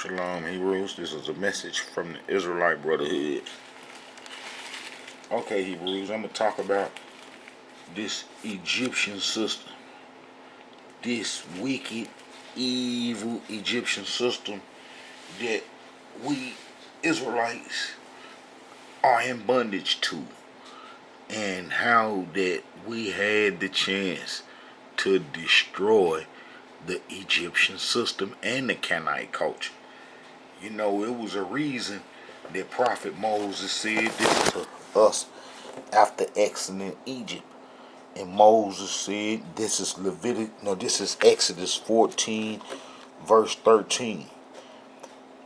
Shalom Hebrews, this is a message from the Israelite Brotherhood. Okay, Hebrews, I'm going to talk about this Egyptian system. This wicked, evil Egyptian system that we Israelites are in bondage to. And how that we had the chance to destroy the Egyptian system and the Canaanite culture. You know, it was a reason that Prophet Moses said this to us after exiting Egypt. And Moses said, this is Exodus 14, verse 13.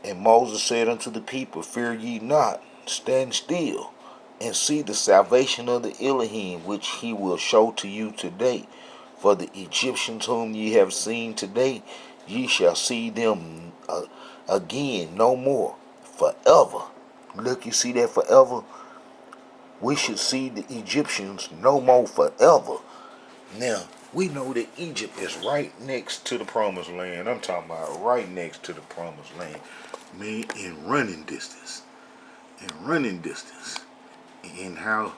And Moses said unto the people, fear ye not, stand still, and see the salvation of the Elohim, which he will show to you today. For the Egyptians whom ye have seen today, ye shall see them again no more, forever. Look, you see that forever? We should see the Egyptians no more forever. Now, we know that Egypt is right next to the promised land. I'm talking about right next to the promised land. Man, in running distance. And how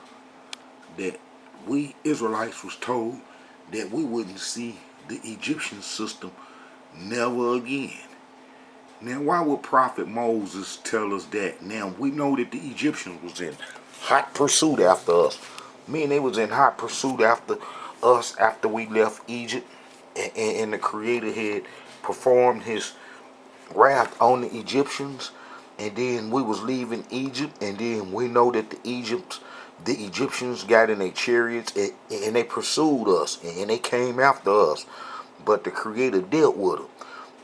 that we Israelites was told that we wouldn't see the Egyptian system never again. Now, why would Prophet Moses tell us that? Now, we know that the Egyptians was in hot pursuit after us. They was in hot pursuit after us after we left Egypt. And the Creator had performed his wrath on the Egyptians. And then we was leaving Egypt. And then we know that the Egyptians got in their chariots and they pursued us. And they came after us. But the Creator dealt with them.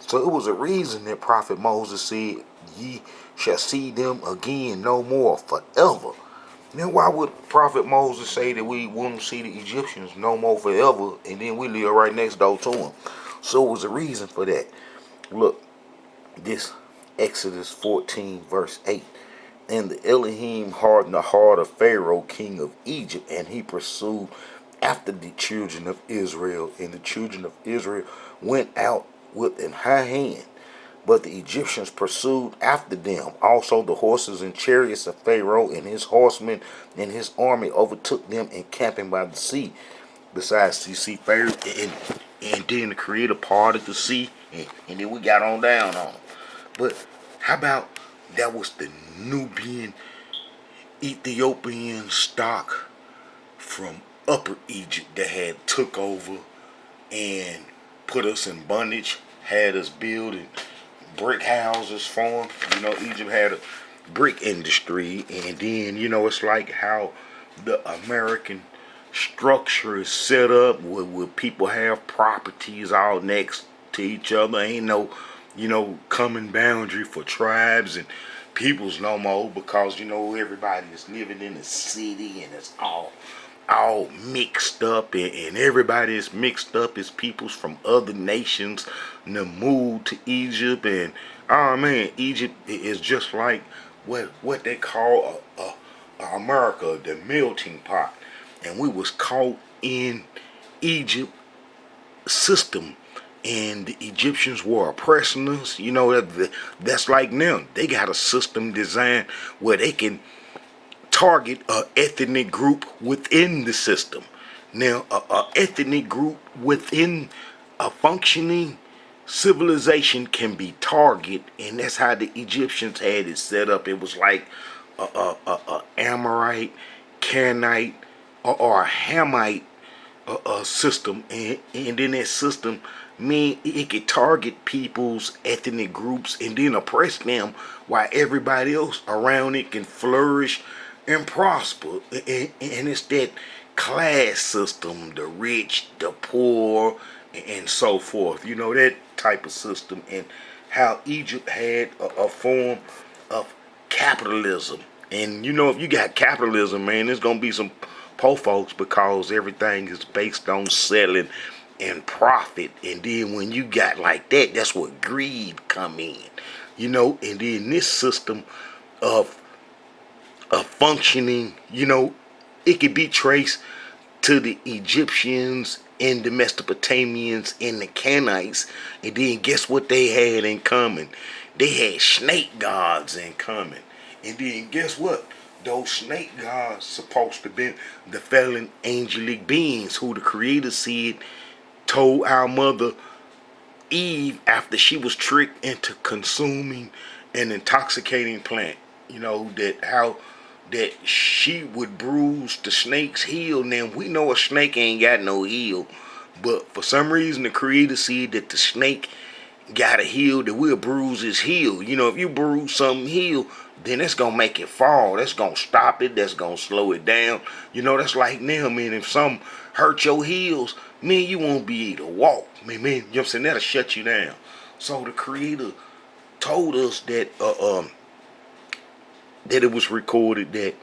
So it was a reason that Prophet Moses said, ye shall see them again no more forever. Now, why would Prophet Moses say that we won't see the Egyptians no more forever, and then we live right next door to them? So it was a reason for that. Look, this Exodus 14, verse 8. And the Elohim hardened the heart of Pharaoh, king of Egypt, and he pursued after the children of Israel. And the children of Israel went out with an high hand, but the Egyptians pursued after them. Also the horses and chariots of Pharaoh and his horsemen and his army overtook them encamping by the sea. Besides, you see, Pharaoh and then the Creator parted the sea, and then we got on down on them. But how about that was the Nubian, Ethiopian stock from Upper Egypt that had took over and put us in bondage, had us building brick houses for them. Egypt had a brick industry, and then, it's like how the American structure is set up where people have properties all next to each other. Ain't no, common boundary for tribes and peoples no more because, everybody is living in a city and it's all mixed up, and everybody is mixed up as peoples from other nations and they moved to Egypt. And oh man, Egypt is just like what they call America, the melting pot. And we was caught in Egypt system, and the Egyptians were oppressing us. That's like them. They got a system designed where they can target a ethnic group within the system. Now, a ethnic group within a functioning civilization can be targeted, and that's how the Egyptians had it set up. It was like a Amorite, Canaanite, or a Hamite system, and then that system it could target people's ethnic groups and then oppress them while everybody else around it can flourish and prosper. And it's that class system, the rich, the poor, and so forth. That type of system, and how Egypt had a form of capitalism. And if you got capitalism, man, there's gonna be some poor folks because everything is based on selling and profit. And then when you got like that, that's where greed come in. And then this system of functioning, it could be traced to the Egyptians and the Mesopotamians and the Canaanites. And then guess what they had in common? they had snake gods in common. And then guess what? Those snake gods supposed to be the fallen angelic beings who the Creator said told our mother Eve after she was tricked into consuming an intoxicating plant. You know, that how that she would bruise the snake's heel. Now we know a snake ain't got no heel, but for some reason the Creator said that the snake got a heel that will bruise his heel. You know, if you bruise something heel, then that's gonna make it fall. That's gonna stop it. That's gonna slow it down. You know, that's like now, man. If something hurt your heels, man, you won't be able to walk. Man, you know what I'm saying? That'll shut you down. So the Creator told us that that it was recorded that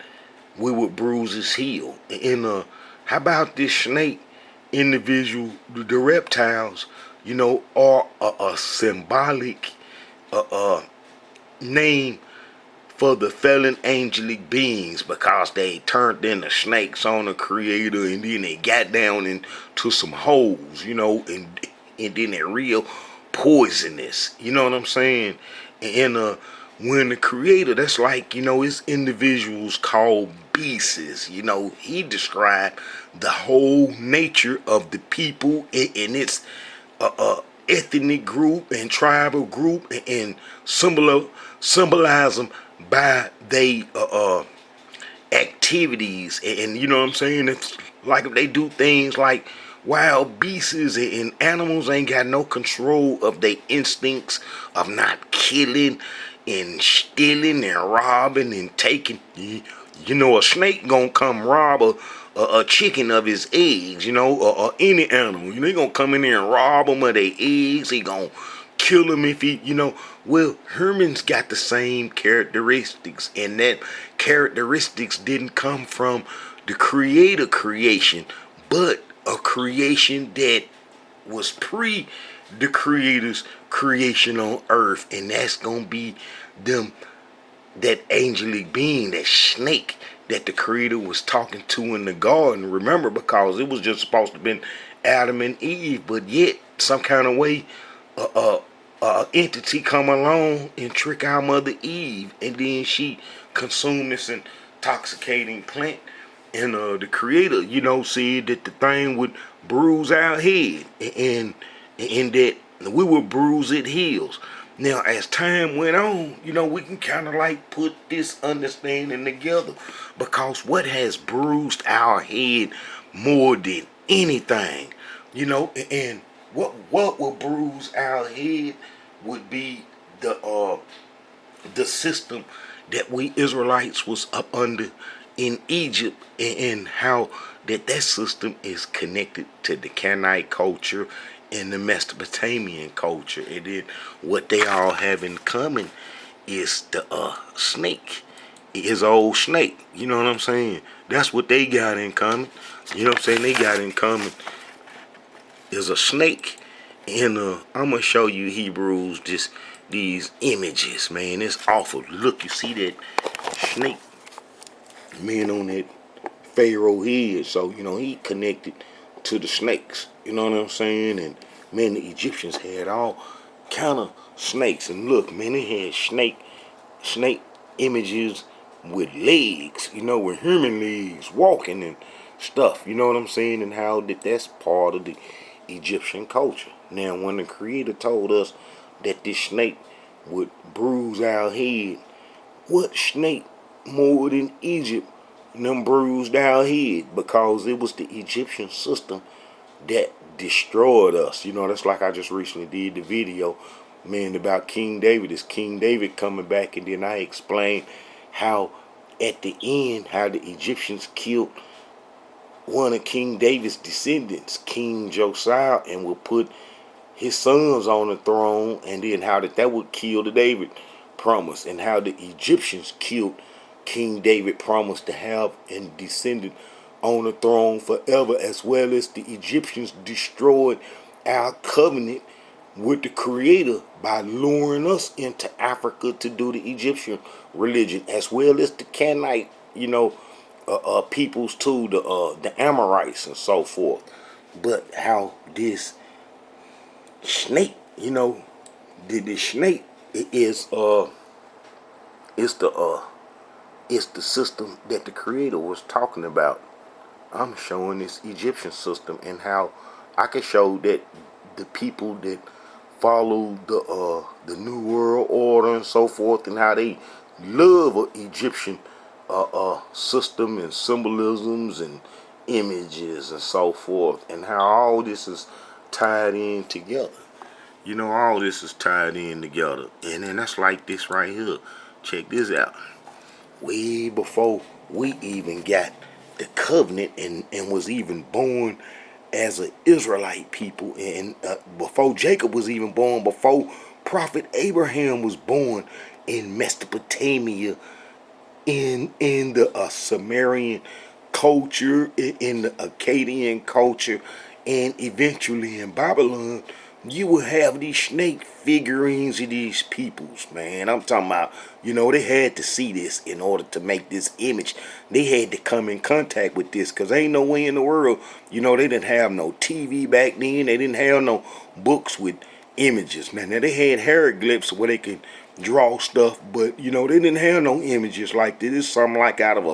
we would bruise his heel. And how about this snake individual, the reptiles, you know, are a symbolic name for the fallen angelic beings because they turned into snakes on the Creator, and then they got down into some holes, you know, and then they're real poisonous. You know what I'm saying? And when the Creator, that's like, you know, it's individuals called beasts. You know, he described the whole nature of the people and its ethnic group and tribal group and symbolize them by they activities. And you know what I'm saying? It's like if they do things like wild beasts and animals ain't got no control of their instincts of not killing and stealing and robbing and taking. You know, a snake gonna come rob a chicken of his eggs, you know, or any animal. You know, he gonna come in there and rob them of their eggs. He gonna kill them if he, you know. Well, humans got the same characteristics, and that characteristics didn't come from the Creator creation, but a creation that was pre the Creator's creation on earth, and that's gonna be them, that angelic being, that snake that the Creator was talking to in the garden. Remember, because it was just supposed to have been Adam and Eve, but yet some kind of way entity come along and trick our mother Eve, and then she consumed this intoxicating plant, and the Creator, you know, said that the thing would bruise our head, and that we would bruise its heels. Now, as time went on, you know, we can kind of like put this understanding together, because what has bruised our head more than anything, you know, and what will bruise our head would be the system that we Israelites was up under in Egypt, and how that system is connected to the Canaanite culture and the Mesopotamian culture. And then what they all have in common is the snake. His old snake. You know what I'm saying? That's what they got in common. You know what I'm saying? They got in common is a snake. And I'm gonna show you Hebrews just these images, man. It's awful. Look, you see that snake man on that Pharaoh head. So, you know, he connected to the snakes. You know what I'm saying? And man, the Egyptians had all kind of snakes. And look, man, they had snake images with legs, you know, with human legs, walking and stuff. You know what I'm saying? And how that's part of the Egyptian culture. Now, when the Creator told us that this snake would bruise our head, what snake more than Egypt them bruised our head? Because it was the Egyptian system that destroyed us. You know, that's like I just recently did the video, man, about King David. It's King David coming back, and then I explained how at the end, how the Egyptians killed one of King David's descendants, King Josiah, and would put his sons on the throne, and then how that would kill the David promise, and how the Egyptians killed King David promised to have and descended on the throne forever, as well as the Egyptians destroyed our covenant with the Creator by luring us into Africa to do the Egyptian religion, as well as the Canaanite, you know, peoples too, the Amorites and so forth. But how this snake, you know, the snake It is it's the system that the creator was talking about. I'm showing this Egyptian system and how I can show that the people that follow the New World Order and so forth, and how they love an Egyptian system and symbolisms and images and so forth, and how all this is tied in together. You know, all this is tied in together, and then that's like this right here. Check this out. Way before we even got the covenant and was even born as an Israelite people, and before Jacob was even born, before Prophet Abraham was born in Mesopotamia, in the Sumerian culture, in the Akkadian culture, and eventually in Babylon, you will have these snake figurines of these peoples, man. I'm talking about, they had to see this in order to make this image. They had to come in contact with this, because ain't no way in the world, they didn't have no TV back then. They didn't have no books with images, man. Now, they had hieroglyphs where they could draw stuff, but, they didn't have no images like this. It's something like out of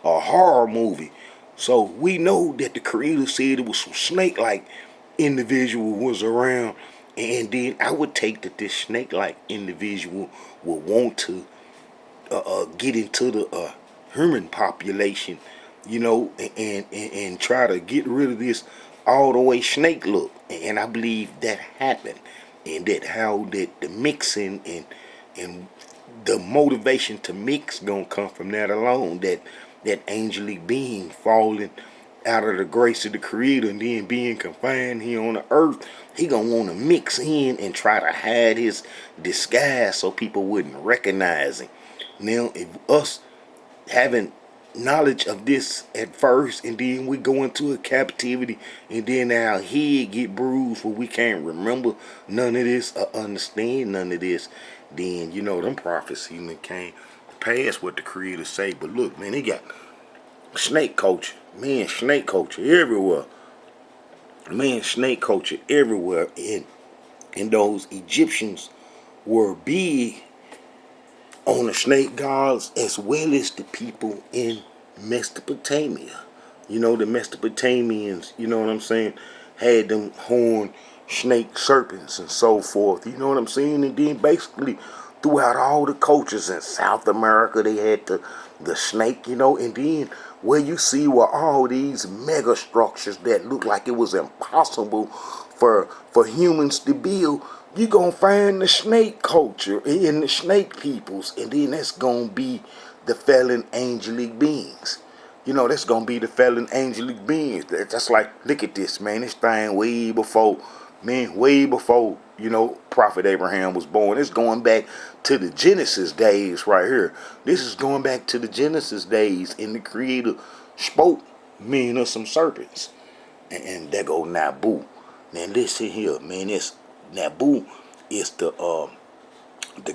a horror movie. So we know that the creator said it was some snake-like individual was around, and then I would take that this snake-like individual would want to get into the human population, and try to get rid of this all the way snake look. And I believe that happened, and that how that the mixing and the motivation to mix gonna come from that alone. That angelic being falling out of the grace of the creator and then being confined here on the earth, he gonna want to mix in and try to hide his disguise so people wouldn't recognize him. Now, if us having knowledge of this at first, and then we go into a captivity, and then our head get bruised where we can't remember none of this or understand none of this, then them prophecies that came past what the creator say. But look, man, they got snake culture, man, snake culture everywhere, man, snake culture everywhere, and those Egyptians were big on the snake gods, as well as the people in Mesopotamia. The Mesopotamians, you know what I'm saying, had them horned snake serpents and so forth, you know what I'm saying? And then basically throughout all the cultures in South America, they had the snake, and then where you see where all these mega structures that look like it was impossible for humans to build, you gonna find the snake culture and the snake peoples, and then that's gonna be the fallen angelic beings. That's gonna be the fallen angelic beings. That's like, look at this, man. This thing way before, Prophet Abraham was born. It's going back to the Genesis days right here. This is going back to the Genesis days, and the creator spoke, of some serpents. And there go Nabu. Now listen here, man. This Nabu is the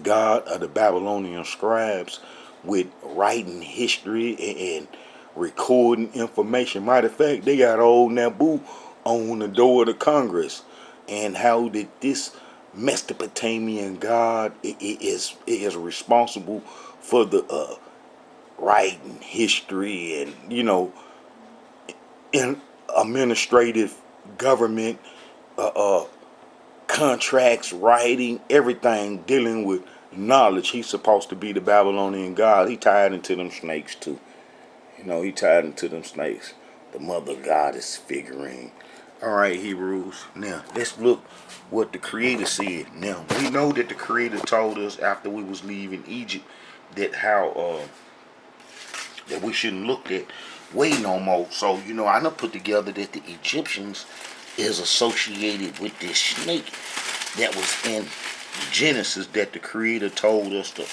god of the Babylonian scribes, with writing history and recording information. Matter of fact, they got old Nabu on the door of the Congress. And how did this Mesopotamian god is responsible for the writing history and in administrative government, contracts, writing, everything dealing with knowledge. He's supposed to be the Babylonian god. He tied into them snakes too. He tied into them snakes. The mother goddess figurine. Alright, Hebrews. Now, let's look what the creator said. Now, we know that the creator told us after we was leaving Egypt that how that we shouldn't look that way no more. So, I done put together that the Egyptians is associated with this snake that was in Genesis, that the creator told us to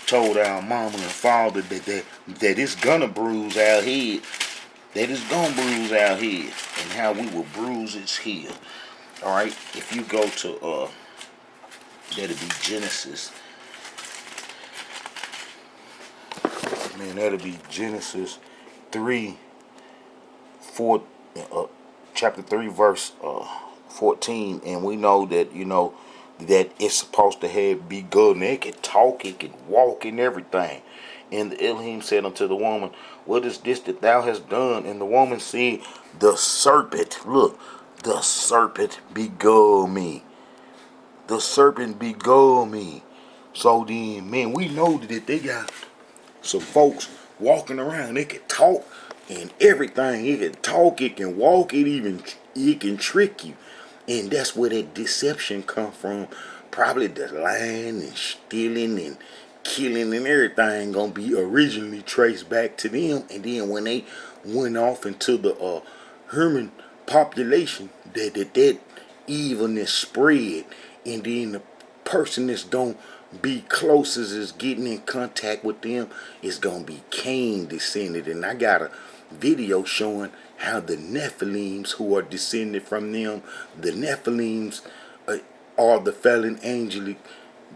told our mama and father that it's gonna bruise our head. That it's gonna bruise our head, and how we will bruise its head. Alright, if you go to that'll be Genesis. Man, that'll be Genesis 3, 4, chapter 3, verse 14, and we know that that it's supposed to have be good, and it can talk, it can walk, and everything. And the Elohim said unto the woman, what is this that thou hast done? And the woman said, the serpent, look, the serpent beguiled me. The serpent beguiled me. So then, man, we know that they got some folks walking around. They can talk and everything. It can talk, it can walk, it can trick you. And that's where that deception come from. Probably the lying and stealing and killing and everything gonna be originally traced back to them. And then when they went off into the human population, that evilness spread, and then the person that's gonna be closest is getting in contact with them is gonna be Cain descended. And I got a video showing how the Nephilims, who are descended from them, the Nephilims are the fallen angelic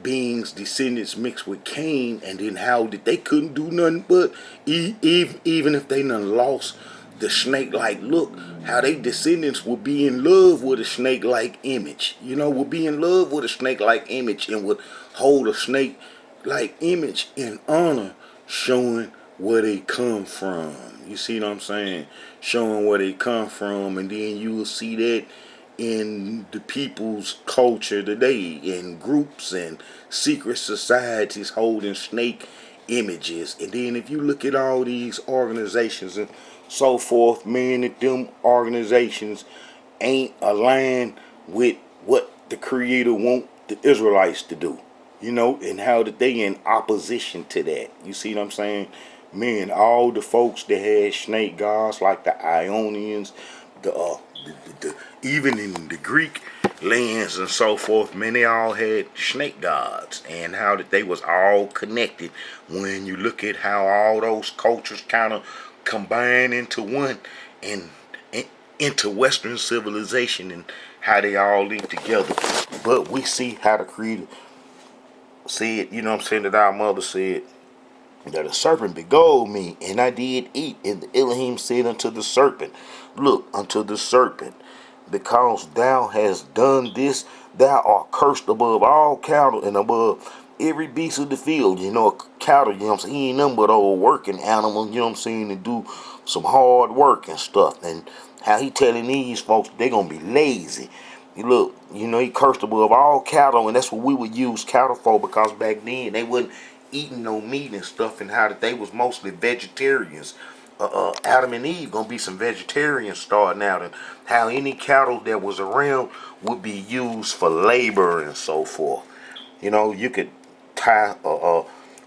beings, descendants mixed with Cain, and then how that they couldn't do nothing but even if they done lost the snake-like look, how they descendants will be in love with a snake-like image. Will be in love with a snake-like image and would hold a snake-like image in honor, showing where they come from. You see what I'm saying? Showing where they come from, and then you will see that in the people's culture today, in groups and secret societies holding snake images. And then if you look at all these organizations and so forth, man, that them organizations ain't aligned with what the Creator want the Israelites to do, and how that they in opposition to that. You see what I'm saying? Man, all the folks that had snake gods like the Ionians, even in the Greek lands and so forth, man, they all had snake gods, and how that they was all connected. When you look at how all those cultures kind of combine into one and into Western civilization, and how they all live together. But we see how the Creator said, that our mother said, that a serpent beguiled me, and I did eat. And the Elohim said unto the serpent, look, unto the serpent, because thou hast done this, thou art cursed above all cattle and above every beast of the field. Cattle, he ain't nothing but old working animal, to do some hard work and stuff. And how he telling these folks they gonna be lazy. Look, he cursed above all cattle, and that's what we would use cattle for, because back then they wasn't eating no meat and stuff, and how that they was mostly vegetarians. Adam and Eve gonna be some vegetarians starting out, and how any cattle that was around would be used for labor and so forth. You could tie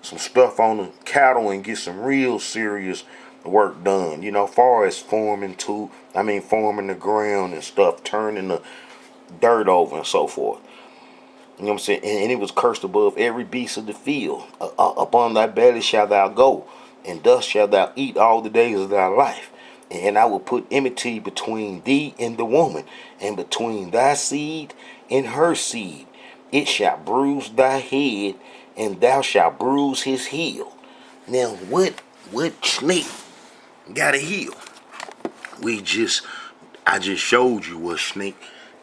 some stuff on the cattle and get some real serious work done. Far as forming the ground and stuff, turning the dirt over and so forth. You know what I'm saying? And it was cursed above every beast of the field. Upon thy belly shalt thou go, and dust shalt thou eat all the days of thy life. And I will put enmity between thee and the woman, and between thy seed and her seed. It shall bruise thy head, and thou shalt bruise his heel. Now, what snake got a heel? I just showed you what snake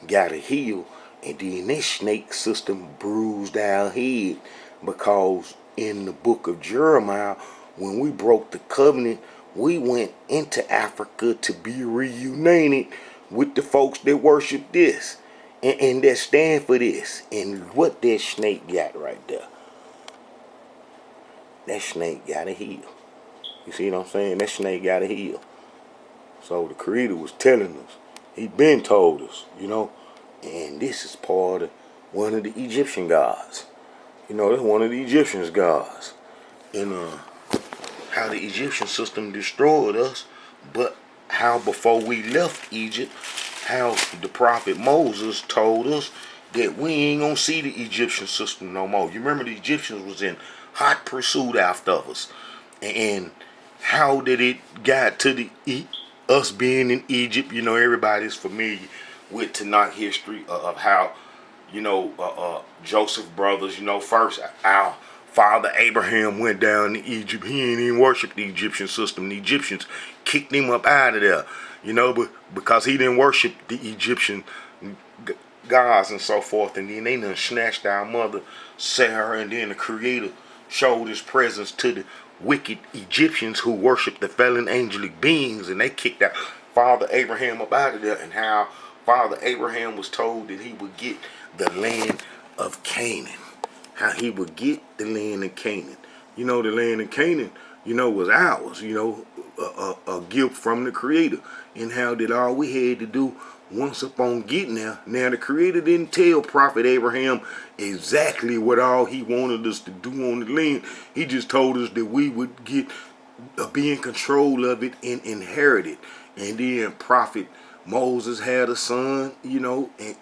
got a heel. And then this snake system bruised our head, because in the book of Jeremiah, when we broke the covenant, we went into Africa to be reunited with the folks that worship this and that stand for this. And what that snake got right there? That snake got a heel. You see what I'm saying? That snake got a heel. So the Creator was telling us. He been told us, And this is part of one of the Egyptian gods. That's one of the Egyptians' gods. And how the Egyptian system destroyed us, but how before we left Egypt, how the prophet Moses told us that we ain't gonna see the Egyptian system no more. You remember the Egyptians was in hot pursuit after us. And how did it got to us being in Egypt? Everybody's familiar with Tanakh history of how, Joseph brothers, first our father Abraham went down to Egypt. He ain't even worship the Egyptian system. The Egyptians kicked him up out of there, but because he didn't worship the Egyptian gods and so forth, and then they done snatched our mother Sarah, and then the Creator showed His presence to the wicked Egyptians who worshiped the fallen angelic beings, and they kicked out Father Abraham up out of there, and how Father Abraham was told that he would get the land of Canaan. How he would get the land of Canaan. You know, the land of Canaan, you know, was ours, you know, a gift from the Creator. And how that all we had to do once upon getting there, now the Creator didn't tell Prophet Abraham exactly what all he wanted us to do on the land. He just told us that we would get be in control of it and inherit it. And then Prophet Moses had a son, you know, and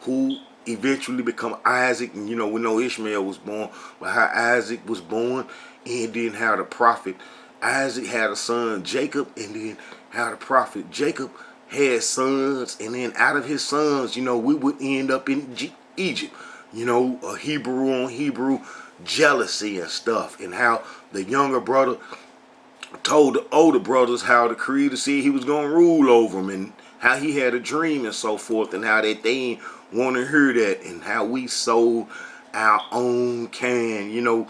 who eventually become Isaac. And you know, we know Ishmael was born, but how Isaac was born, and then how the prophet Isaac had a son Jacob, and then how the prophet Jacob had sons, and then out of his sons, you know, we would end up in Egypt. You know, a Hebrew on Hebrew jealousy and stuff, and how the younger brother told the older brothers how the Creator said he was going to rule over them, and how he had a dream and so forth, and how that they ain't want to hear that, and how we sold our own kind. You know,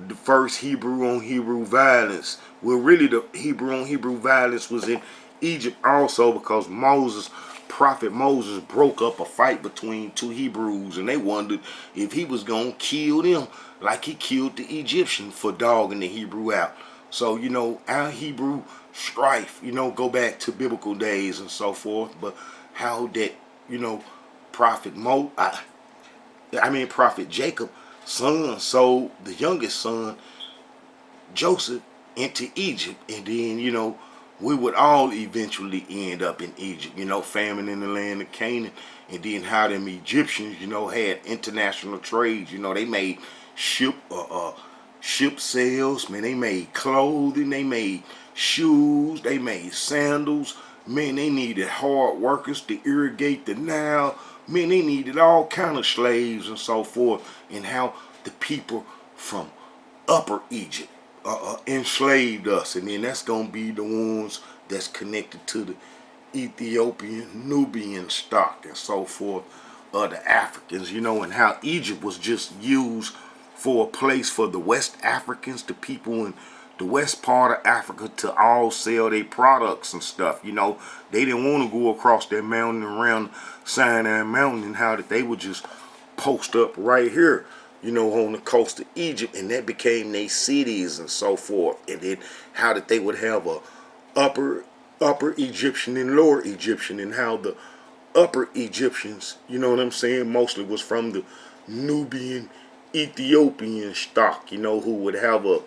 the first Hebrew on Hebrew violence. Well, really the Hebrew on Hebrew violence was in Egypt also, because Prophet Moses broke up a fight between two Hebrews, and they wondered if he was going to kill them like he killed the Egyptian for dogging the Hebrew out. So, you know, our Hebrew strife, you know, go back to biblical days and so forth, but how that, you know, Prophet Jacob son sold the youngest son Joseph into Egypt, and then, you know, we would all eventually end up in Egypt, you know, famine in the land of Canaan. And then how them Egyptians, you know, had international trades. You know, they made ship sails, man. They made clothing, they made shoes, they made sandals. Man, they needed hard workers to irrigate the Nile. Man, they needed all kind of slaves and so forth. And how the people from Upper Egypt enslaved us, and then that's gonna be the ones that's connected to the Ethiopian, Nubian stock and so forth, the Africans, you know, and how Egypt was just used for a place for the West Africans, the people in the west part of Africa, to all sell their products and stuff. You know, they didn't want to go across that mountain around Sinai Mountain, and how that they would just post up right here, you know, on the coast of Egypt, and that became their cities and so forth. And then how that they would have a upper Egyptian and lower Egyptian, and how the upper Egyptians, you know what I'm saying, mostly was from the Nubian, Ethiopian stock, you know, who would have a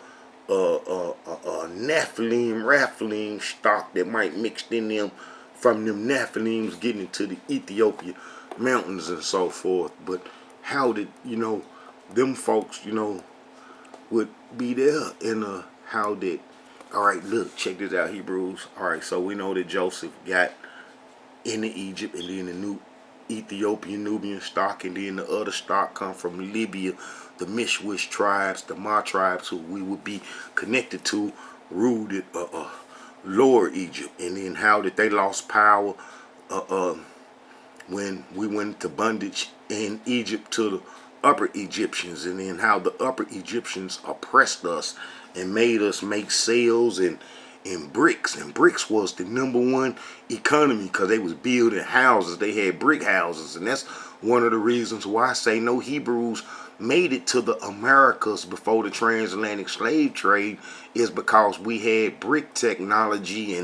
Nephilim stock that might mixed in them from them Nephilims getting into the Ethiopian mountains and so forth. But how did, you know, them folks, you know, would be there, and how did, all right, look, check this out, Hebrews. All right, so we know that Joseph got into Egypt, and then the new Ethiopian Nubian stock, and then the other stock come from Libya, the Mishwish tribes, the Ma tribes, who we would be connected to, ruled it, lower Egypt. And then how did they lost power when we went to bondage in Egypt to the upper Egyptians, and then how the upper Egyptians oppressed us and made us make sails and bricks. And bricks was the #1 economy, because they was building houses. They had brick houses, and that's one of the reasons why I say no Hebrews made it to the Americas before the transatlantic slave trade, is because we had brick technology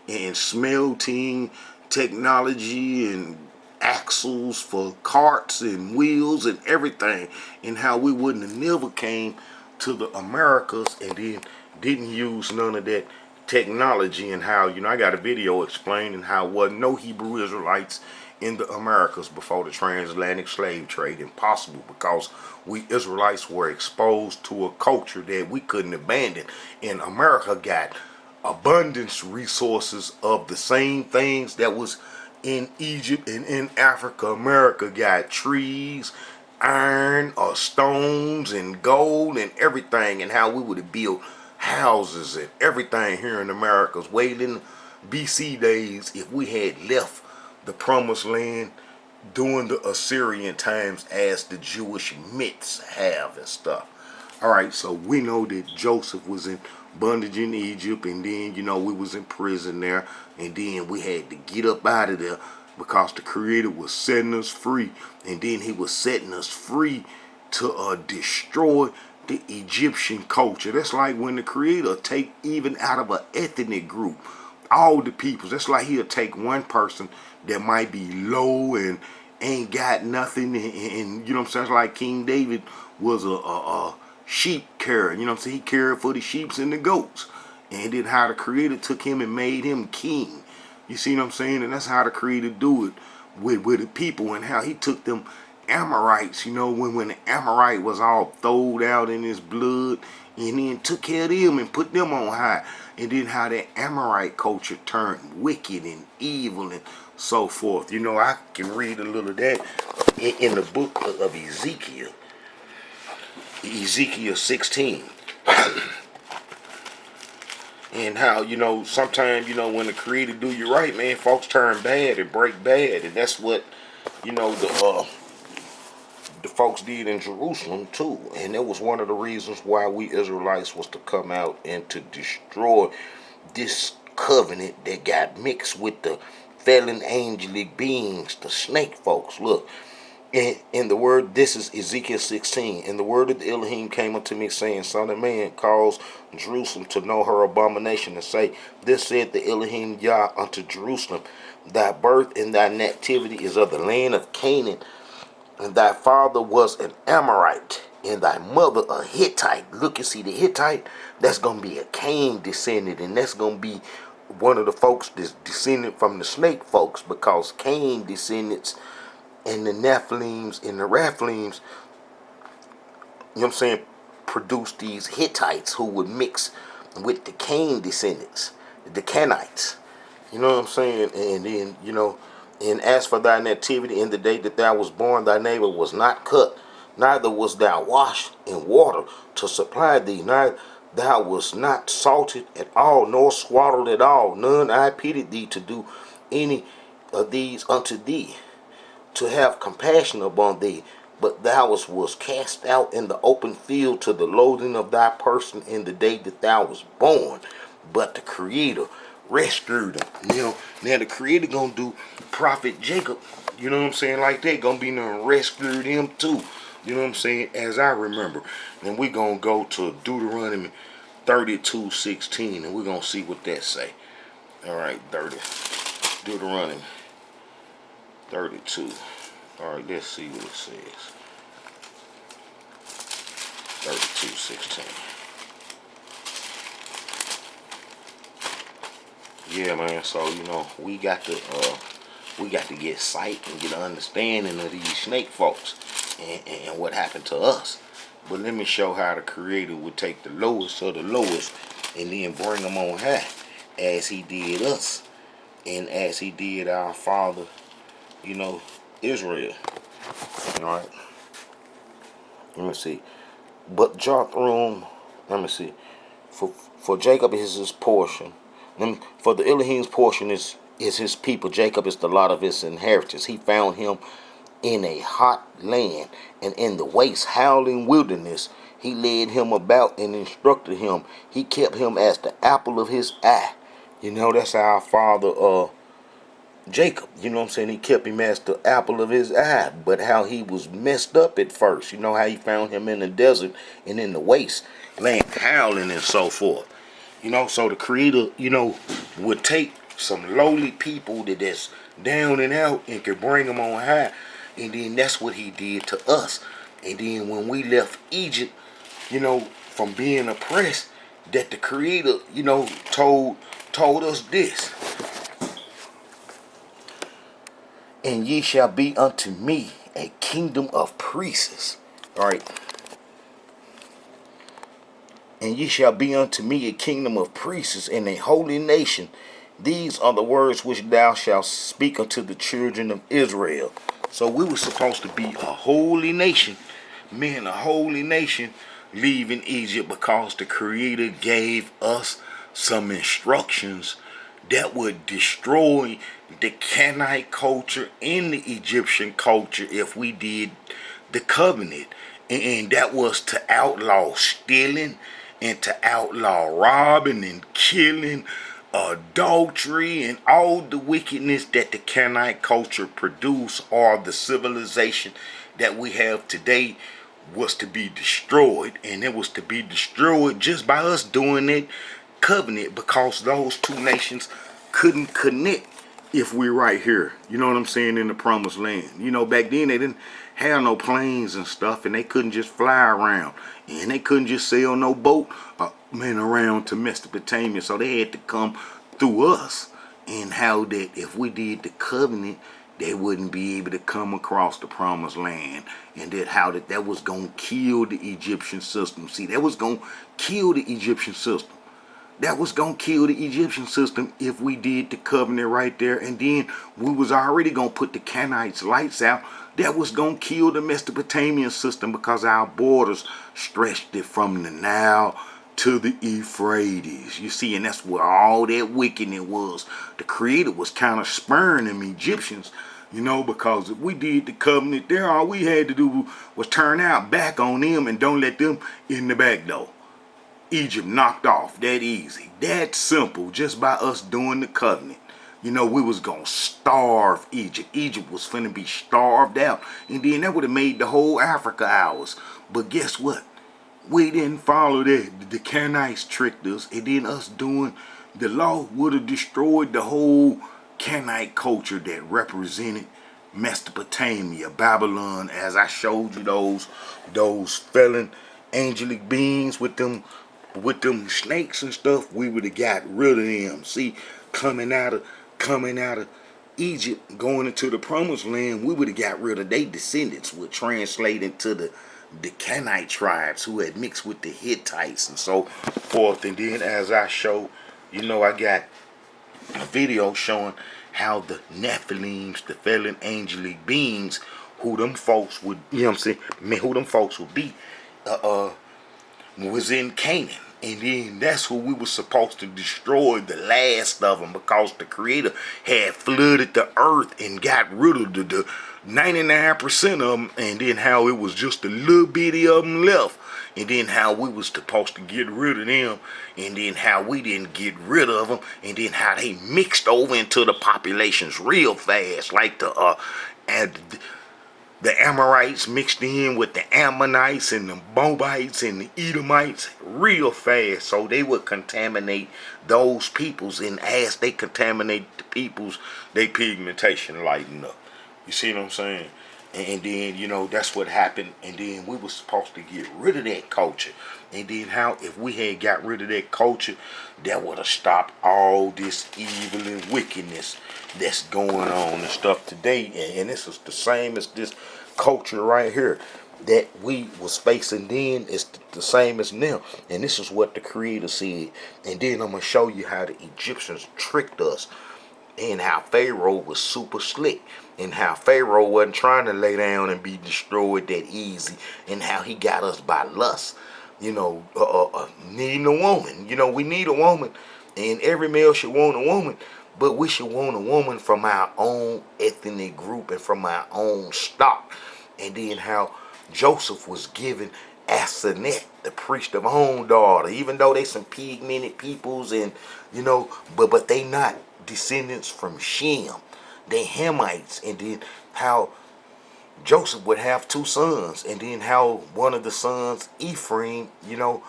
and smelting technology and axles for carts and wheels and everything, and how we wouldn't have never came to the Americas and then didn't use none of that technology. And how, you know, I got a video explaining how wasn't no Hebrew Israelites in the Americas before the transatlantic slave trade. Impossible, because we Israelites were exposed to a culture that we couldn't abandon. And America got abundance resources of the same things that was in Egypt and in Africa. America got trees, iron, stones, and gold and everything, and how we would have built houses and everything here in America's way in BC days if we had left the promised land during the Assyrian times as the Jewish myths have and stuff. All right, so we know that Joseph was in bondage in Egypt, and then, you know, we was in prison there, and then we had to get up out of there because the Creator was setting us free, and then he was setting us free to destroy the Egyptian culture. That's like when the Creator take even out of an ethnic group all the peoples. That's like he'll take one person that might be low and ain't got nothing, and you know what I'm saying. It's like King David was a sheep carrier. You know what I'm saying. He cared for the sheeps and the goats, and then how the Creator took him and made him king. You see what I'm saying? And that's how the Creator do it with the people, and how he took them Amorites, you know, when the Amorite was all throwed out in his blood, and then took care of them and put them on high. And then how that Amorite culture turned wicked and evil and so forth. You know, I can read a little of that in the book of Ezekiel. Ezekiel 16. And how, you know, sometimes, you know, when the Creator do you right, man, folks turn bad and break bad. And that's what, you know, the folks did in Jerusalem too. And that was one of the reasons why we Israelites was to come out and to destroy this covenant that got mixed with the fallen angelic beings, the snake folks. Look, in the word, this is Ezekiel 16. And the word of the Elohim came unto me, saying, Son of man, cause Jerusalem to know her abomination, and say, This said the Elohim Yah unto Jerusalem, Thy birth and thy nativity is of the land of Canaan, and thy father was an Amorite, and thy mother a Hittite. Look, you see the Hittite? That's going to be a Cain descendant, and that's going to be one of the folks that's descended from the snake folks, because Cain descendants and the Nephilims and the Raphilims, you know what I'm saying, produced these Hittites who would mix with the Cain descendants, the Canaanites. You know what I'm saying? And then, you know, and as for thy nativity, in the day that thou was born, thy neighbor was not cut, neither was thou washed in water to supply thee, neither thou was not salted at all, nor swaddled at all. None I pitied thee to do any of these unto thee, to have compassion upon thee, but thou was cast out in the open field to the loathing of thy person in the day that thou was born. But the Creator rescued him. You know, now the Creator gonna do Prophet Jacob, you know what I'm saying, like that, gonna be no rescued him too. You know what I'm saying, as I remember. And we gonna go to Deuteronomy 32:16, and we're gonna see what that say. Alright, Deuteronomy 32. Alright, let's see what it says. 32:16. Yeah, man, so, you know, we got to get sight and get an understanding of these snake folks and what happened to us. But let me show how the Creator would take the lowest of the lowest and then bring them on high, as he did us and as he did our father, you know, Israel. Alright. Let me see. But Jotham, let me see. For Jacob is his portion. For the Elohim's portion is his people. Jacob is the lot of his inheritance. He found him in a hot land, and in the waste howling wilderness. He led him about and instructed him. He kept him as the apple of his eye. You know, that's our father Jacob. You know what I'm saying? He kept him as the apple of his eye. But how he was messed up at first. You know how he found him in the desert and in the waste land, howling and so forth. You know, so the Creator, you know, would take some lowly people that's down and out and could bring them on high. And then that's what he did to us. And then when we left Egypt, you know, from being oppressed, that the Creator, you know, told us this. And ye shall be unto me a kingdom of priests. All right. And ye shall be unto me a kingdom of priests and a holy nation. These are the words which thou shalt speak unto the children of Israel. So we were supposed to be a holy nation. Men, a holy nation, leaving Egypt because the Creator gave us some instructions that would destroy the Canaanite culture and the Egyptian culture if we did the covenant. And that was to outlaw stealing and to outlaw robbing and killing, adultery, and all the wickedness that the Canaanite culture produced, or the civilization that we have today, was to be destroyed. And it was to be destroyed just by us doing it covenant, because those two nations couldn't connect if we're right here, you know what I'm saying, in the promised land. You know, back then they didn't have no planes and stuff, and they couldn't just fly around, and they couldn't just sail no boat around to Mesopotamia, so they had to come through us. And how that if we did the covenant, they wouldn't be able to come across the promised land, and that how that was going to kill the Egyptian system. See, that was going to kill the Egyptian system. That was going to kill the Egyptian system if we did the covenant right there. And then we was already going to put the Canaanites' lights out. That was going to kill the Mesopotamian system, because our borders stretched it from the Nile to the Euphrates. You see, and that's where all that wickedness was. The Creator was kind of spurring them Egyptians, you know, because if we did the covenant there, all we had to do was turn our back on them and don't let them in the back door. Egypt knocked off that easy, that simple, just by us doing the covenant. You know, we was gonna starve Egypt. Egypt was finna be starved out, and then that would have made the whole Africa ours. But guess what? We didn't follow that. The Canaanites tricked us, and then us doing the law would have destroyed the whole Canaanite culture that represented Mesopotamia, Babylon. As I showed you those felon angelic beings with them snakes and stuff, we would have got rid of them. See, coming out of Egypt, going into the promised land, we would have got rid of their descendants, would translate into the Canaanite tribes who had mixed with the Hittites and so forth. And then as I show, you know, I got a video showing how the Nephilims, the fallen angelic beings, who them folks would, you know what I'm saying, who them folks would be, was in Canaan. And then that's who we were supposed to destroy, the last of them, because the Creator had flooded the earth and got rid of the 99% of them, and then how it was just a little bitty of them left, and then how we was supposed to get rid of them, and then how we didn't get rid of them, and then how they mixed over into the populations real fast, like the Amorites mixed in with the Ammonites and the Moabites and the Edomites real fast, so they would contaminate those peoples, and as they contaminate the peoples, their pigmentation lighten up. You see what I'm saying? And then, you know, that's what happened. And then we were supposed to get rid of that culture. And then how, if we had got rid of that culture, that would have stopped all this evil and wickedness that's going on and stuff today. And this is the same as this culture right here that we was facing then. Is the same as now. And this is what the Creator said. And then I'm going to show you how the Egyptians tricked us, and how Pharaoh was super slick, and how Pharaoh wasn't trying to lay down and be destroyed that easy, and how he got us by lust, you know, needing a woman. You know, we need a woman, and every male should want a woman, but we should want a woman from our own ethnic group and from our own stock. And then how Joseph was given Asenath, the priest of own daughter, even though they some pigmented peoples, and you know, but they not descendants from Shem, they Hamites. And then how Joseph would have two sons, and then how one of the sons, Ephraim, you know,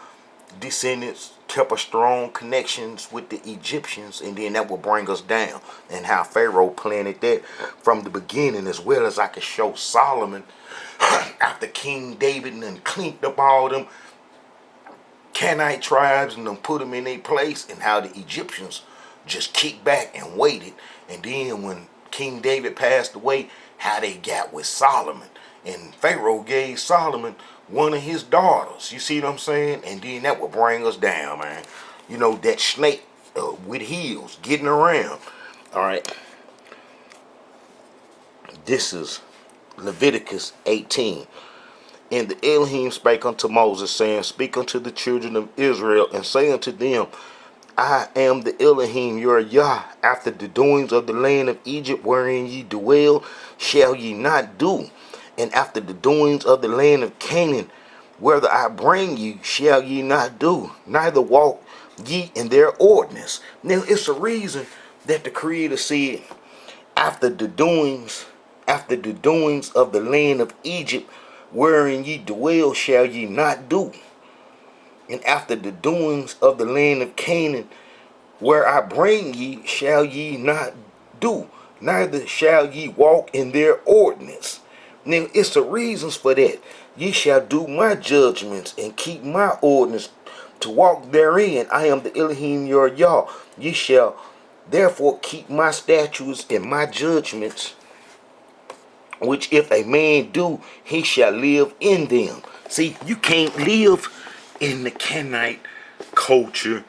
descendants kept a strong connections with the Egyptians, and then that would bring us down. And how Pharaoh planted that from the beginning, as well as I could show Solomon after King David and then cleaned up all them Canaanite tribes and then put them in their place, and how the Egyptians just kicked back and waited. And then when King David passed away, how they got with Solomon, and Pharaoh gave Solomon one of his daughters. You see what I'm saying? And then that would bring us down, man. You know, that snake with heels getting around. All right, this is Leviticus 18. And the Elohim spake unto Moses, saying, Speak unto the children of Israel, and say unto them, I am the Elohim, your Yah. After the doings of the land of Egypt, wherein ye dwell, shall ye not do. And after the doings of the land of Canaan, whether I bring you, shall ye not do. Neither walk ye in their ordinance. Now, it's a reason that the Creator said, after the doings of the land of Egypt, wherein ye dwell, shall ye not do. And after the doings of the land of Canaan, where I bring ye, shall ye not do, neither shall ye walk in their ordinance. Now, it's the reasons for that. Ye shall do my judgments and keep my ordinance to walk therein. I am the Elohim your Yah. Ye shall therefore keep my statutes and my judgments, which if a man do, he shall live in them. See, you can't live in the Canaanite culture.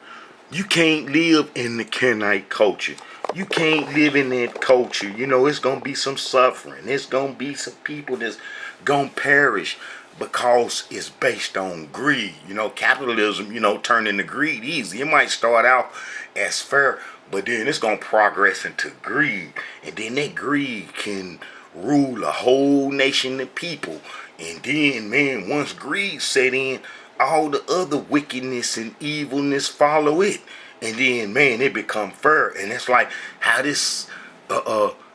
You can't live in the Canaanite culture. You can't live in that culture. You know, it's going to be some suffering. It's going to be some people that's going to perish because it's based on greed. You know, capitalism, turn into greed easy. It might start out as fair, but then it's going to progress into greed. And then that greed can rule a whole nation of people. And then, man, once greed set in, all the other wickedness and evilness follow it. And then, man, it become fair. And it's like how this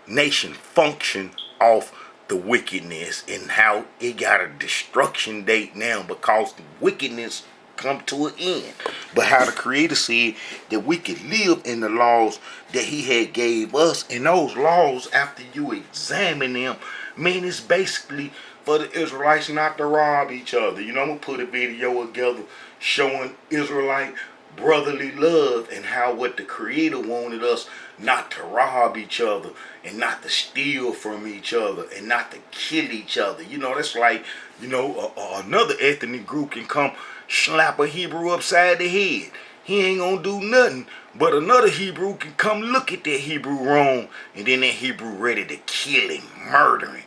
nation function off the wickedness, and how it got a destruction date now because the wickedness come to an end. But how the Creator said that we could live in the laws that He had gave us. And those laws, after you examine them, man, it's basically for the Israelites not to rob each other. I'm going to put a video together showing Israelite brotherly love, and how what the Creator wanted us not to rob each other, and not to steal from each other, and not to kill each other. That's like, another ethnic group can come slap a Hebrew upside the head. He ain't gonna do nothing, but another Hebrew can come look at that Hebrew wrong, and then that Hebrew ready to kill him, murder him.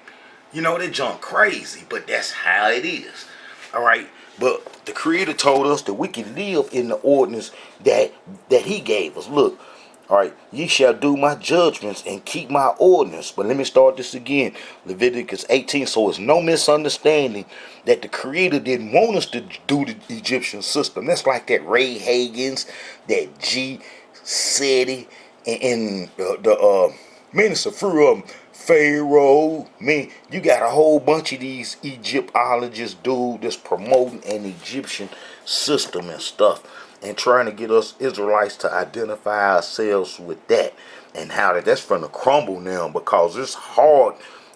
That junk crazy, but that's how it is. All right. But the Creator told us that we can live in the ordinance that He gave us. Look, all right, ye shall do my judgments and keep my ordinance. But let me start this again. Leviticus 18. So it's no misunderstanding that the Creator didn't want us to do the Egyptian system. That's like that Ray Hagins, that G. Seti, and the minister through Pharaoh. Man, you got a whole bunch of these Egyptologists, dude, that's promoting an Egyptian system and stuff, and trying to get us Israelites to identify ourselves with that, and how that's from the crumble now, because it's hard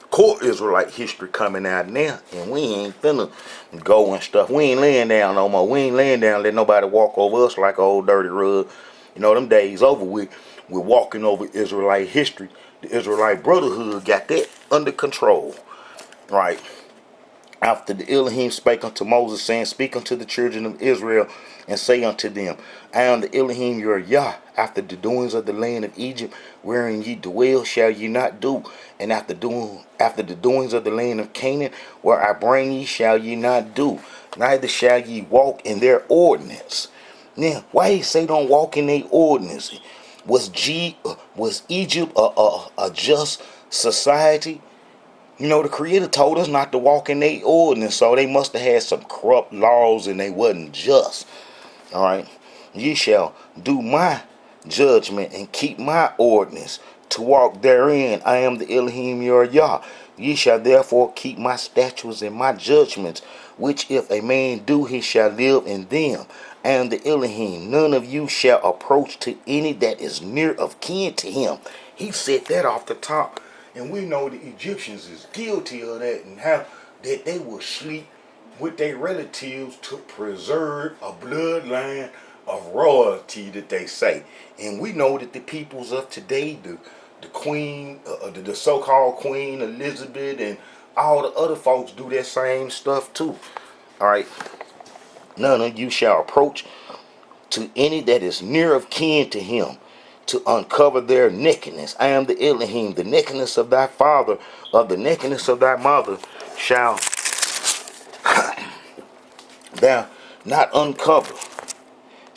core Israelite history coming out now, and we ain't finna go and stuff. We ain't laying down no more. We ain't laying down, let nobody walk over us like an old dirty rug. Them days over with. We're walking over Israelite history. The Israelite Brotherhood got that under control. Right. After the Elohim spake unto Moses, saying, speak unto the children of Israel, and say unto them, I am the Elohim your Yah. After the doings of the land of Egypt, wherein ye dwell, shall ye not do. And after the doings of the land of Canaan, where I bring ye, shall ye not do. Neither shall ye walk in their ordinance. Now, why he say don't walk in their ordinance? Was Egypt a just society? The Creator told us not to walk in their ordinance, so they must have had some corrupt laws and they wasn't just. All right. Ye shall do my judgment and keep my ordinance to walk therein. I am the Elohim your Yah. Ye shall therefore keep my statutes and my judgments, which if a man do, he shall live in them. I am the Elohim. None of you shall approach to any that is near of kin to him. He said that off the top. And we know the Egyptians is guilty of that, and how that they will sleep with their relatives to preserve a bloodline of royalty that they say. And we know that the peoples of today, the queen, the so-called Queen Elizabeth, and all the other folks do that same stuff too. All right. None of you shall approach to any that is near of kin to him, to uncover their nakedness. I am the Elohim. The nakedness of thy father, of the nakedness of thy mother, shall thou not uncover.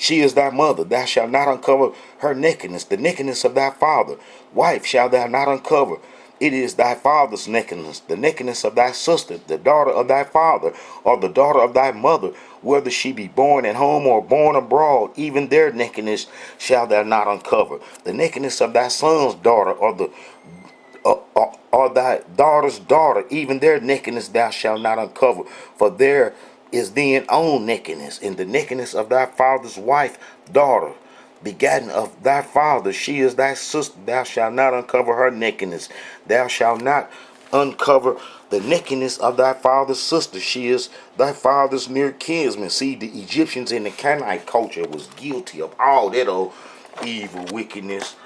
She is thy mother. Thou shalt not uncover her nakedness. The nakedness of thy father. Wife shalt thou not uncover. It is thy father's nakedness, the nakedness of thy sister, the daughter of thy father, or the daughter of thy mother, whether she be born at home or born abroad, even their nakedness shalt thou not uncover. The nakedness of thy son's daughter, or thy daughter's daughter, even their nakedness thou shalt not uncover. For there is then own nakedness, in the nakedness of thy father's wife, daughter, begotten of thy father, she is thy sister. Thou shalt not uncover her nakedness. Thou shalt not uncover the nakedness of thy father's sister. She is thy father's near kinsman. See, the Egyptians in the Canaanite culture was guilty of all that old evil wickedness.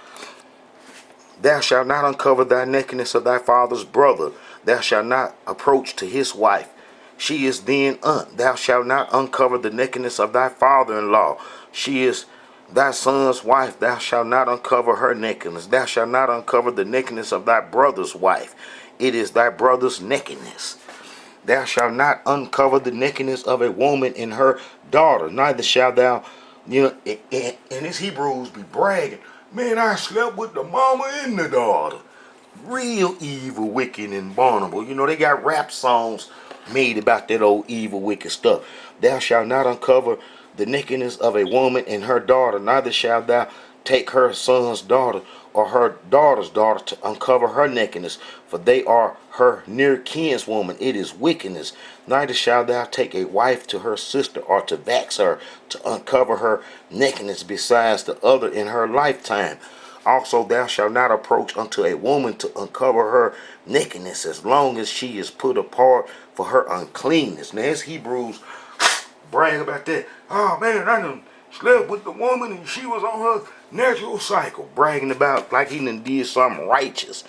Thou shalt not uncover thy nakedness of thy father's brother. Thou shalt not approach to his wife. She is then aunt. Thou shalt not uncover the nakedness of thy father-in-law. She is thy son's wife. Thou shalt not uncover her nakedness. Thou shalt not uncover the nakedness of thy brother's wife. It is thy brother's nakedness. Thou shalt not uncover the nakedness of a woman in her daughter. Neither shalt thou, and these Hebrews be bragging, man, I slept with the mama and the daughter. Real evil, wicked, and abominable. They got rap songs made about that old evil, wicked stuff. Thou shalt not uncover the nakedness of a woman and her daughter. Neither shalt thou take her son's daughter or her daughter's daughter to uncover her nakedness, for they are her near kinswoman. It is wickedness. Neither shalt thou take a wife to her sister, or to vex her, to uncover her nakedness besides the other in her lifetime. Also, thou shalt not approach unto a woman to uncover her nakedness, as long as she is put apart for her uncleanness. Now, as Hebrews brag about that, oh man, I done slept with the woman and she was on her natural cycle, bragging about like he done did something righteous.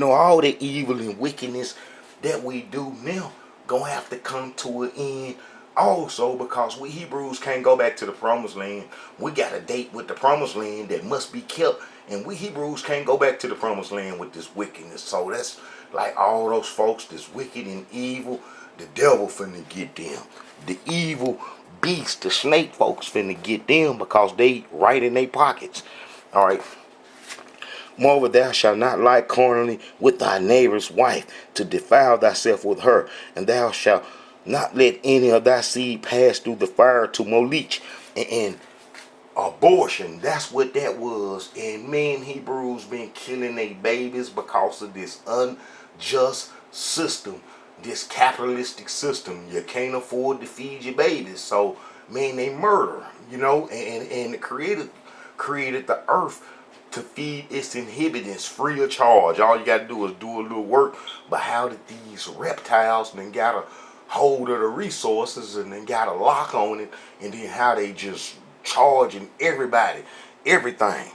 All the evil and wickedness that we do now gonna have to come to an end also, because we Hebrews can't go back to the promised land. We got a date with the promised land that must be kept, and we Hebrews can't go back to the promised land with this wickedness. So that's like all those folks that's wicked and evil, the devil finna get them. The evil beast, the snake folks finna get them, because they right in their pockets. All right. Moreover, thou shalt not lie carnally with thy neighbor's wife, to defile thyself with her. And thou shalt not let any of thy seed pass through the fire to Molech. And abortion, that's what that was. And men, Hebrews been killing their babies because of this unjust system, this capitalistic system. You can't afford to feed your babies, so man, they murder. And the created the earth to feed its inhabitants free of charge. All you got to do is do a little work. But how did these reptiles then got a hold of the resources and then got a lock on it, and then how they just charging everybody everything,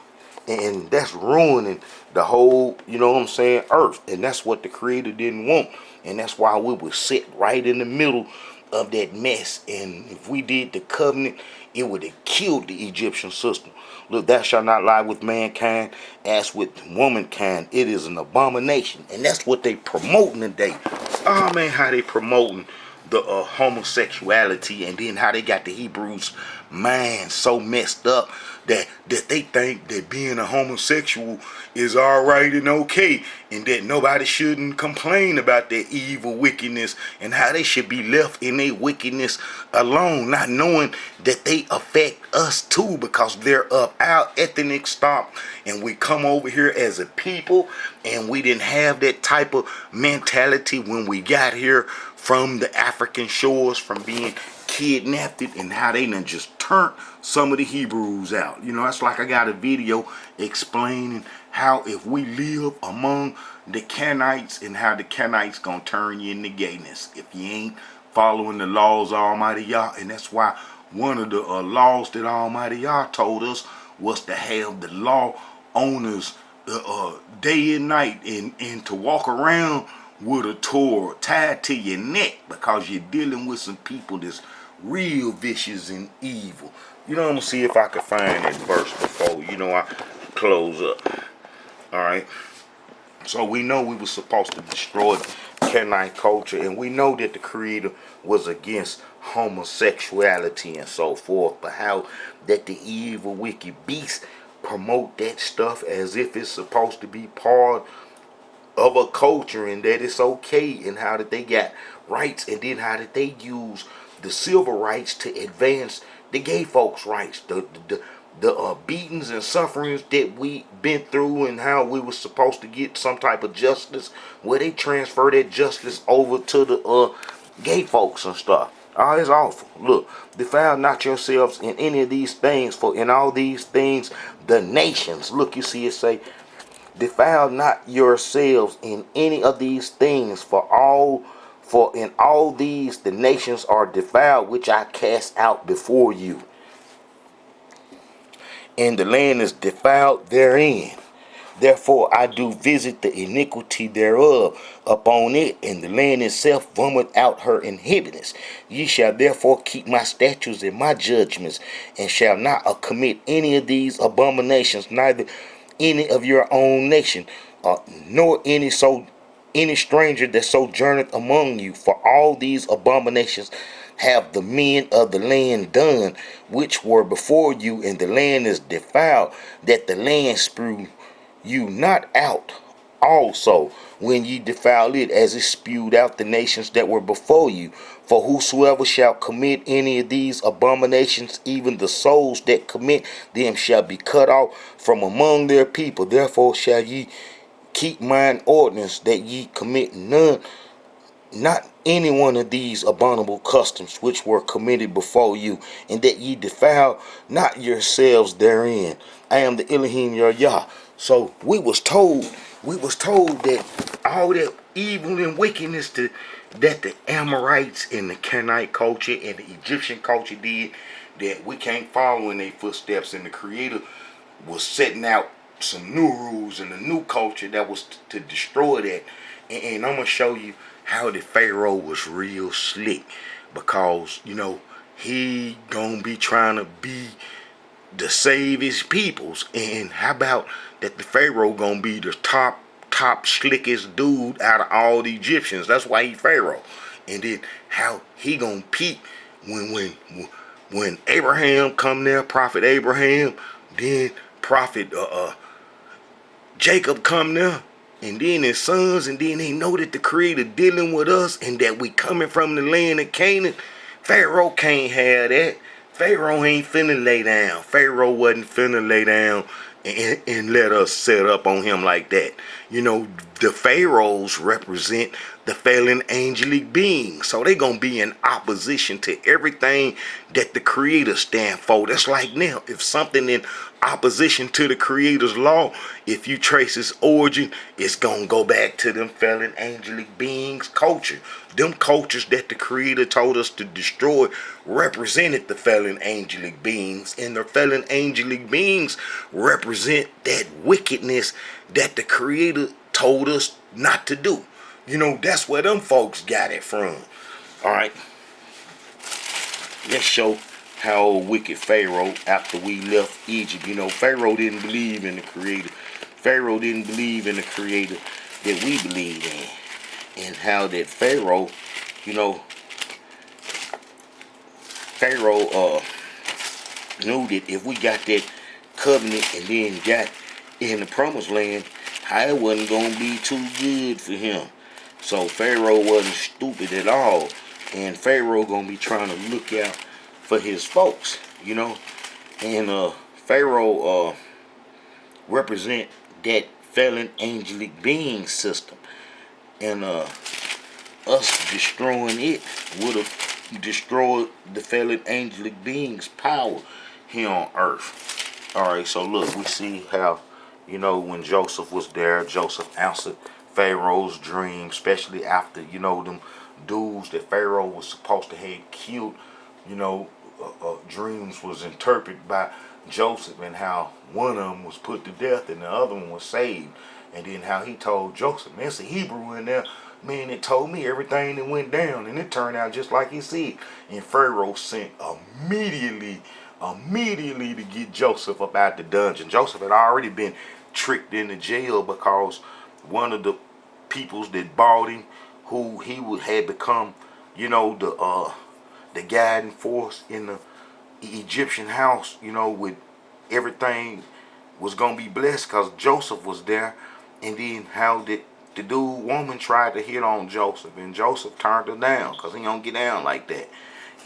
and that's ruining the whole, earth. And that's what the creator didn't want, and that's why we would sit right in the middle of that mess. And if we did the covenant, it would have killed the Egyptian system. Look, thou shalt not lie with mankind as with womankind. It is an abomination. And that's what they promoting today. Oh man, how they promoting the homosexuality, and then how they got the Hebrews mind so messed up that they think that being a homosexual is all right and okay, and that nobody shouldn't complain about their evil wickedness, and how they should be left in their wickedness alone, not knowing that they affect us too, because they're of our ethnic stock, and we come over here as a people, and we didn't have that type of mentality when we got here from the African shores, from being kidnapped, and how they done just turned some of the Hebrews out. That's like I got a video explaining how if we live among the Canaanites, and how the Canaanites gonna turn you into gayness if you ain't following the laws of Almighty Yah. And that's why one of the laws that Almighty Yah told us was to have the law owners day and night, and to walk around with a Torah tied to your neck, because you're dealing with some people that's real vicious and evil. I'm gonna see if I can find that verse before I close up. All right. So we know we were supposed to destroy Canaanite culture, and we know that the Creator was against homosexuality and so forth, but how that the evil, wicked beasts promote that stuff as if it's supposed to be part of a culture and that it's okay, and how that they got rights, and then how that they use the civil rights to advance the gay folks' rights, the beatings and sufferings that we been through, and how we were supposed to get some type of justice, where they transfer that justice over to the gay folks and stuff. Oh, it's awful. Look, defile not yourselves in any of these things, for in all these things the nations. Look, you see it say, defile not yourselves in any of these things, for in all these the nations are defiled, which I cast out before you. And the land is defiled therein. Therefore I do visit the iniquity thereof upon it, and the land itself vomit out her inhabitants. Ye shall therefore keep my statutes and my judgments, and shall not commit any of these abominations, neither any of your own nation, nor any stranger that sojourneth among you. For all these abominations have the men of the land done, which were before you, and the land is defiled, that the land spew you not out also when ye defile it, as it spewed out the nations that were before you. For whosoever shall commit any of these abominations, even the souls that commit them shall be cut off from among their people. Therefore shall ye keep mine ordinance, that ye commit none, not any one of these abominable customs which were committed before you, and that ye defile not yourselves therein. I am the Elohim your Yah. So we was told that all that evil and wickedness that the Amorites and the Canaanite culture and the Egyptian culture did, that we can't follow in their footsteps, and the Creator was setting out some new rules and a new culture that was to destroy that. And I'm gonna show you how the Pharaoh was real slick, because he gonna be trying to be to save his peoples. And how about that the Pharaoh gonna be the top slickest dude out of all the Egyptians? That's why he Pharaoh. And then how he gonna peep when Abraham come there, prophet Abraham, then prophet Jacob come there, and then his sons, and then they know that the Creator dealing with us, and that we coming from the land of Canaan. Pharaoh can't have that. Pharaoh ain't finna lay down. Pharaoh wasn't finna lay down and let us set up on him like that. The pharaohs represent the fallen angelic beings, so they gonna be in opposition to everything that the Creator stand for. That's like now, if something in opposition to the Creator's law, if you trace its origin, it's gonna go back to them fallen angelic beings culture. Them cultures that the Creator told us to destroy represented the fallen angelic beings, and the fallen angelic beings represent that wickedness that the Creator told us not to do. That's where them folks got it from. Alright. Let's show how wicked Pharaoh, after we left Egypt. Pharaoh didn't believe in the Creator. Pharaoh didn't believe in the Creator that we believe in. And how that Pharaoh knew that if we got that covenant and then got in the promised land, how it wasn't going to be too good for him. So Pharaoh wasn't stupid at all. And Pharaoh going to be trying to look out for his folks, And Pharaoh represent that fallen angelic being system. And us destroying it would have destroyed the fallen angelic being's power here on earth. Alright, so look, we see how, when Joseph was there, Joseph answered Pharaoh's dream, especially after, them dudes that Pharaoh was supposed to have killed, dreams was interpreted by Joseph, and how one of them was put to death and the other one was saved. And then how he told Joseph, man, it's a Hebrew in there, man, it told me everything that went down, and it turned out just like he said. And Pharaoh sent immediately to get Joseph up out the dungeon. Joseph had already been tricked into jail because one of the peoples that bought him who had become, the guiding force in the Egyptian house, with everything was gonna be blessed because Joseph was there. And then how did the woman tried to hit on Joseph, and Joseph turned her down because he don't get down like that.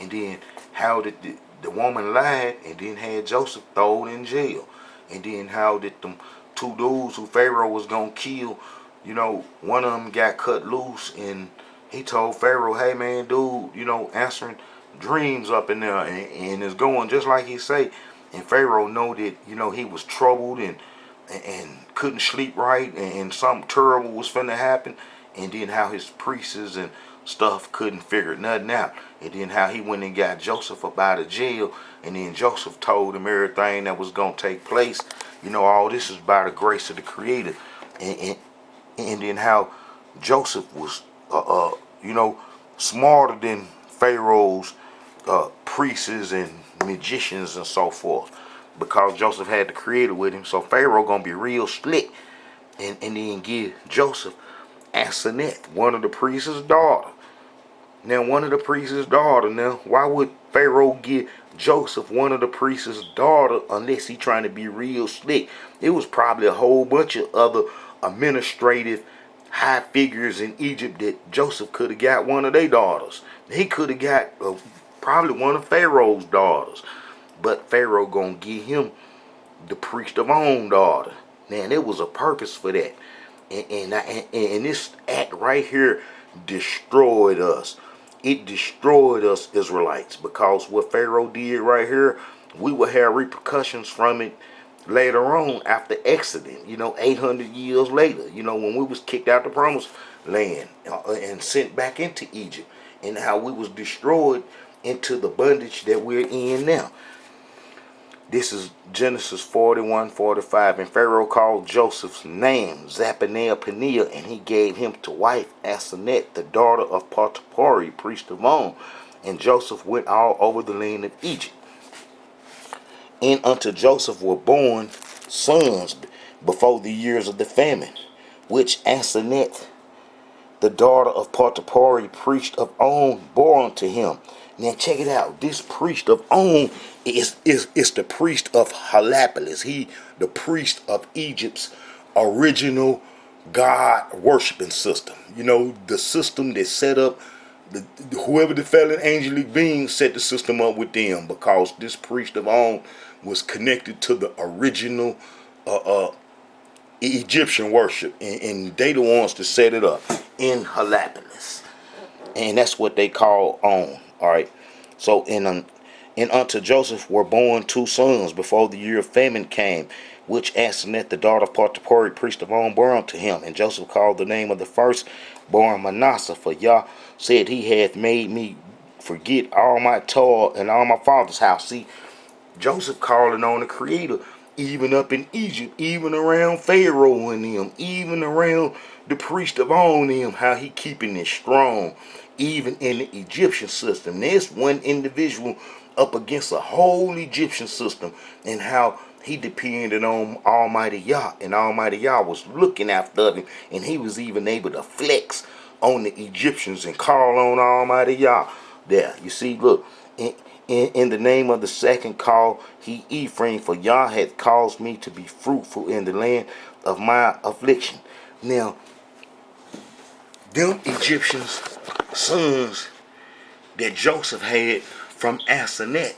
And then how did the woman lied and then had Joseph thrown in jail. And then how did them two dudes who Pharaoh was gonna kill, one of them got cut loose, and he told Pharaoh, hey man, dude, answering dreams up in there, and it's going just like he say. And Pharaoh know that, he was troubled and couldn't sleep right, and something terrible was finna happen. And then how his priests and stuff couldn't figure nothing out. And then how he went and got Joseph up out of jail, and then Joseph told him everything that was gonna take place. All this is by the grace of the Creator. And then how Joseph was smarter than Pharaoh's priests and magicians and so forth, because Joseph had the Creator with him. So Pharaoh gonna be real slick, and then give Joseph Asenath, one of the priest's daughter. Now, why would Pharaoh give Joseph one of the priest's daughter unless he trying to be real slick? It was probably a whole bunch of other administrative high figures in Egypt that Joseph could have got one of their daughters. He could have got probably one of Pharaoh's daughters. But Pharaoh gonna give him the priest of own daughter. Man, there was a purpose for that. And this act right here destroyed us. It destroyed us Israelites, because what Pharaoh did right here, we will have repercussions from it later on after Exodus, 800 years later, when we was kicked out the promised land and sent back into Egypt, and how we was destroyed into the bondage that we're in now. This is Genesis 41:45. And Pharaoh called Joseph's name Zappaneah-Paneah, and he gave him to wife Asenath, the daughter of Potiphar, priest of On. And Joseph went all over the land of Egypt. And unto Joseph were born sons before the years of the famine, which Asenath, the daughter of Potiphar, priest of On, bore unto him. Now check it out. This priest of On is the priest of Heliopolis. He the priest of Egypt's original God worshiping system. The system that set up whoever the fallen angelic beings set the system up with them, because this priest of On was connected to the original Egyptian worship, and they the ones that set it up in Heliopolis, and that's what they call On. All right. So in unto Joseph were born two sons before the year of famine came, which Asenath, the daughter of Potiphar, priest of On, bore unto him. And Joseph called the name of the firstborn Manasseh, for Yah said, he hath made me forget all my toil and all my father's house. See, Joseph calling on the Creator, even up in Egypt, even around Pharaoh and them, even around the priest of On them, how he keeping it strong, even in the Egyptian system. There's one individual up against a whole Egyptian system, and how he depended on Almighty Yah, and Almighty Yah was looking after him, and he was even able to flex on the Egyptians and call on Almighty Yah. There, you see, look, in the name of the second call, he Ephraim, for Yah hath caused me to be fruitful in the land of my affliction. Now, them Egyptians, sons that Joseph had from Asenath,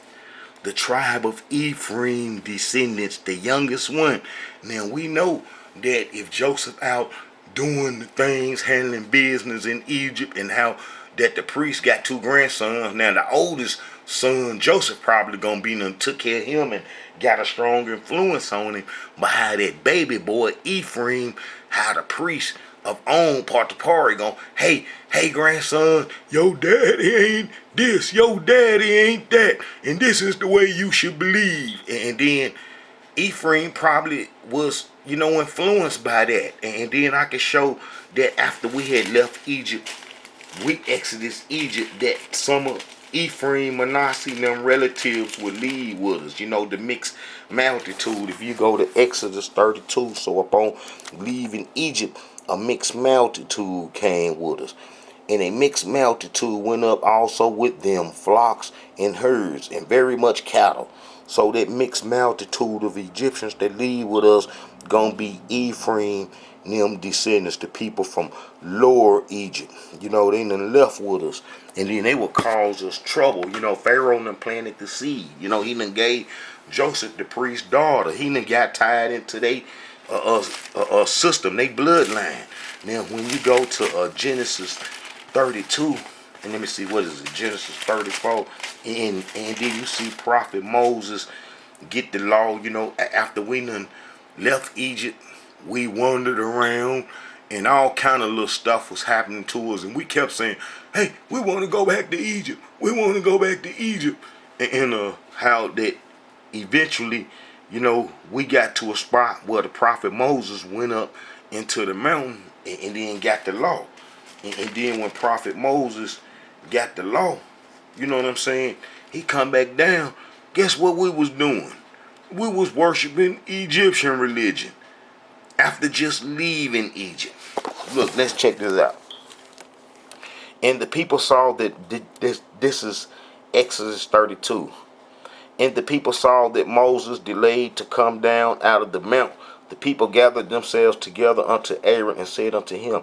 the tribe of Ephraim descendants, the youngest one. Now we know that if Joseph out doing the things, handling business in Egypt, and how that the priest got two grandsons. Now the oldest son, Joseph, probably gonna be them, took care of him and got a strong influence on him. But how that baby boy Ephraim, how the priest of On, Potiphar, going, hey grandson, your daddy ain't this, your daddy ain't that, and this is the way you should believe. And then Ephraim probably was, influenced by that. And then I could show that after we had left Egypt, we exited Egypt, that some of Ephraim, Manasseh, and them relatives would leave with us. The mixed multitude. If you go to Exodus 32, so upon leaving Egypt, a mixed multitude came with us. And a mixed multitude went up also with them, flocks and herds, and very much cattle. So that mixed multitude of Egyptians that leave with us gonna be Ephraim and them descendants, the people from lower Egypt. They done left with us. And then they will cause us trouble. Pharaoh done planted the seed. He done gave Joseph, the priest's daughter. He done got tied into their system, their bloodline. Now, when you go to Genesis 32, and let me see, what is it, Genesis 34, and then you see Prophet Moses get the law. After we done left Egypt, we wandered around, and all kind of little stuff was happening to us, and we kept saying, hey, we want to go back to Egypt, we want to go back to Egypt. And how that eventually, we got to a spot where the prophet Moses went up into the mountain and then got the law. And then when prophet Moses got the law, you know what I'm saying, he come back down. Guess what we was doing? We was worshiping Egyptian religion after just leaving Egypt. Look, let's check this out. And the people saw that this is Exodus 32. And the people saw that Moses delayed to come down out of the mount. The people gathered themselves together unto Aaron and said unto him,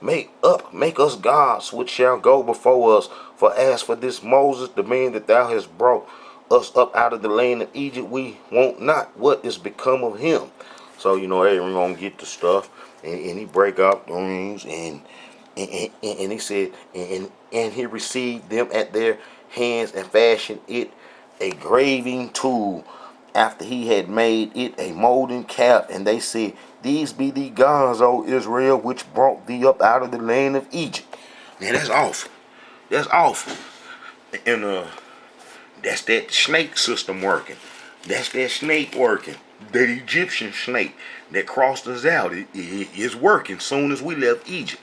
make us gods which shall go before us. For as for this Moses, the man that thou hast brought us up out of the land of Egypt, we want not what is become of him. So, Aaron gonna get the stuff, and he break up the rings, and he said, and he received them at their hands and fashioned it a graving tool after he had made it a molten calf. And they said, these be the gods, O Israel, which brought thee up out of the land of Egypt. Now that's awful. That's awful. And that's that snake system working. That's that snake working. That Egyptian snake that crossed us out. It is working soon as we left Egypt.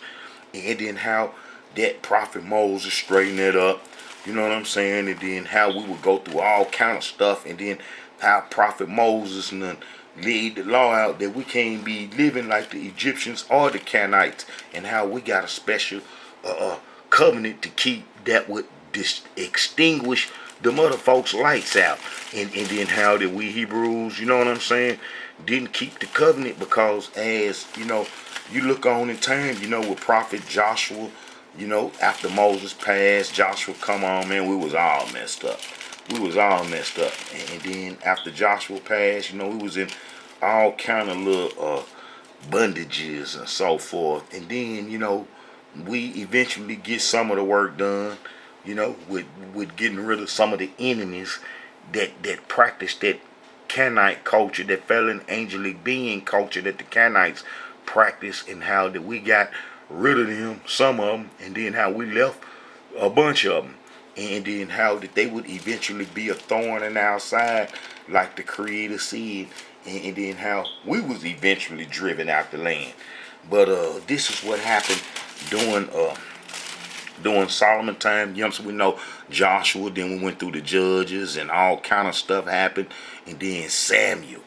And then how that prophet Moses straightened it up. You know what I'm saying? And then how we would go through all kind of stuff. And then how prophet Moses and laid the law out that we can't be living like the Egyptians or the Canaanites. And how we got a special covenant to keep that would extinguish the mother folks' lights out. And then how that we Hebrews, you know what I'm saying, didn't keep the covenant because, as you look on in time, with prophet Joshua, after Moses passed, Joshua, come on, man, we was all messed up. We was all messed up. And then after Joshua passed, we was in all kind of little bondages and so forth. And then, we eventually get some of the work done, with getting rid of some of the enemies that practice that Canaanite culture, that fallen angelic being culture that the Canaanites practice, and how that we got rid of them, some of them, and then how we left a bunch of them, and then how that they would eventually be a thorn in our side, like the Creator said, and then how we was eventually driven out the land. But this is what happened during Solomon time. We know Joshua, then we went through the Judges, and all kind of stuff happened, and then Samuel.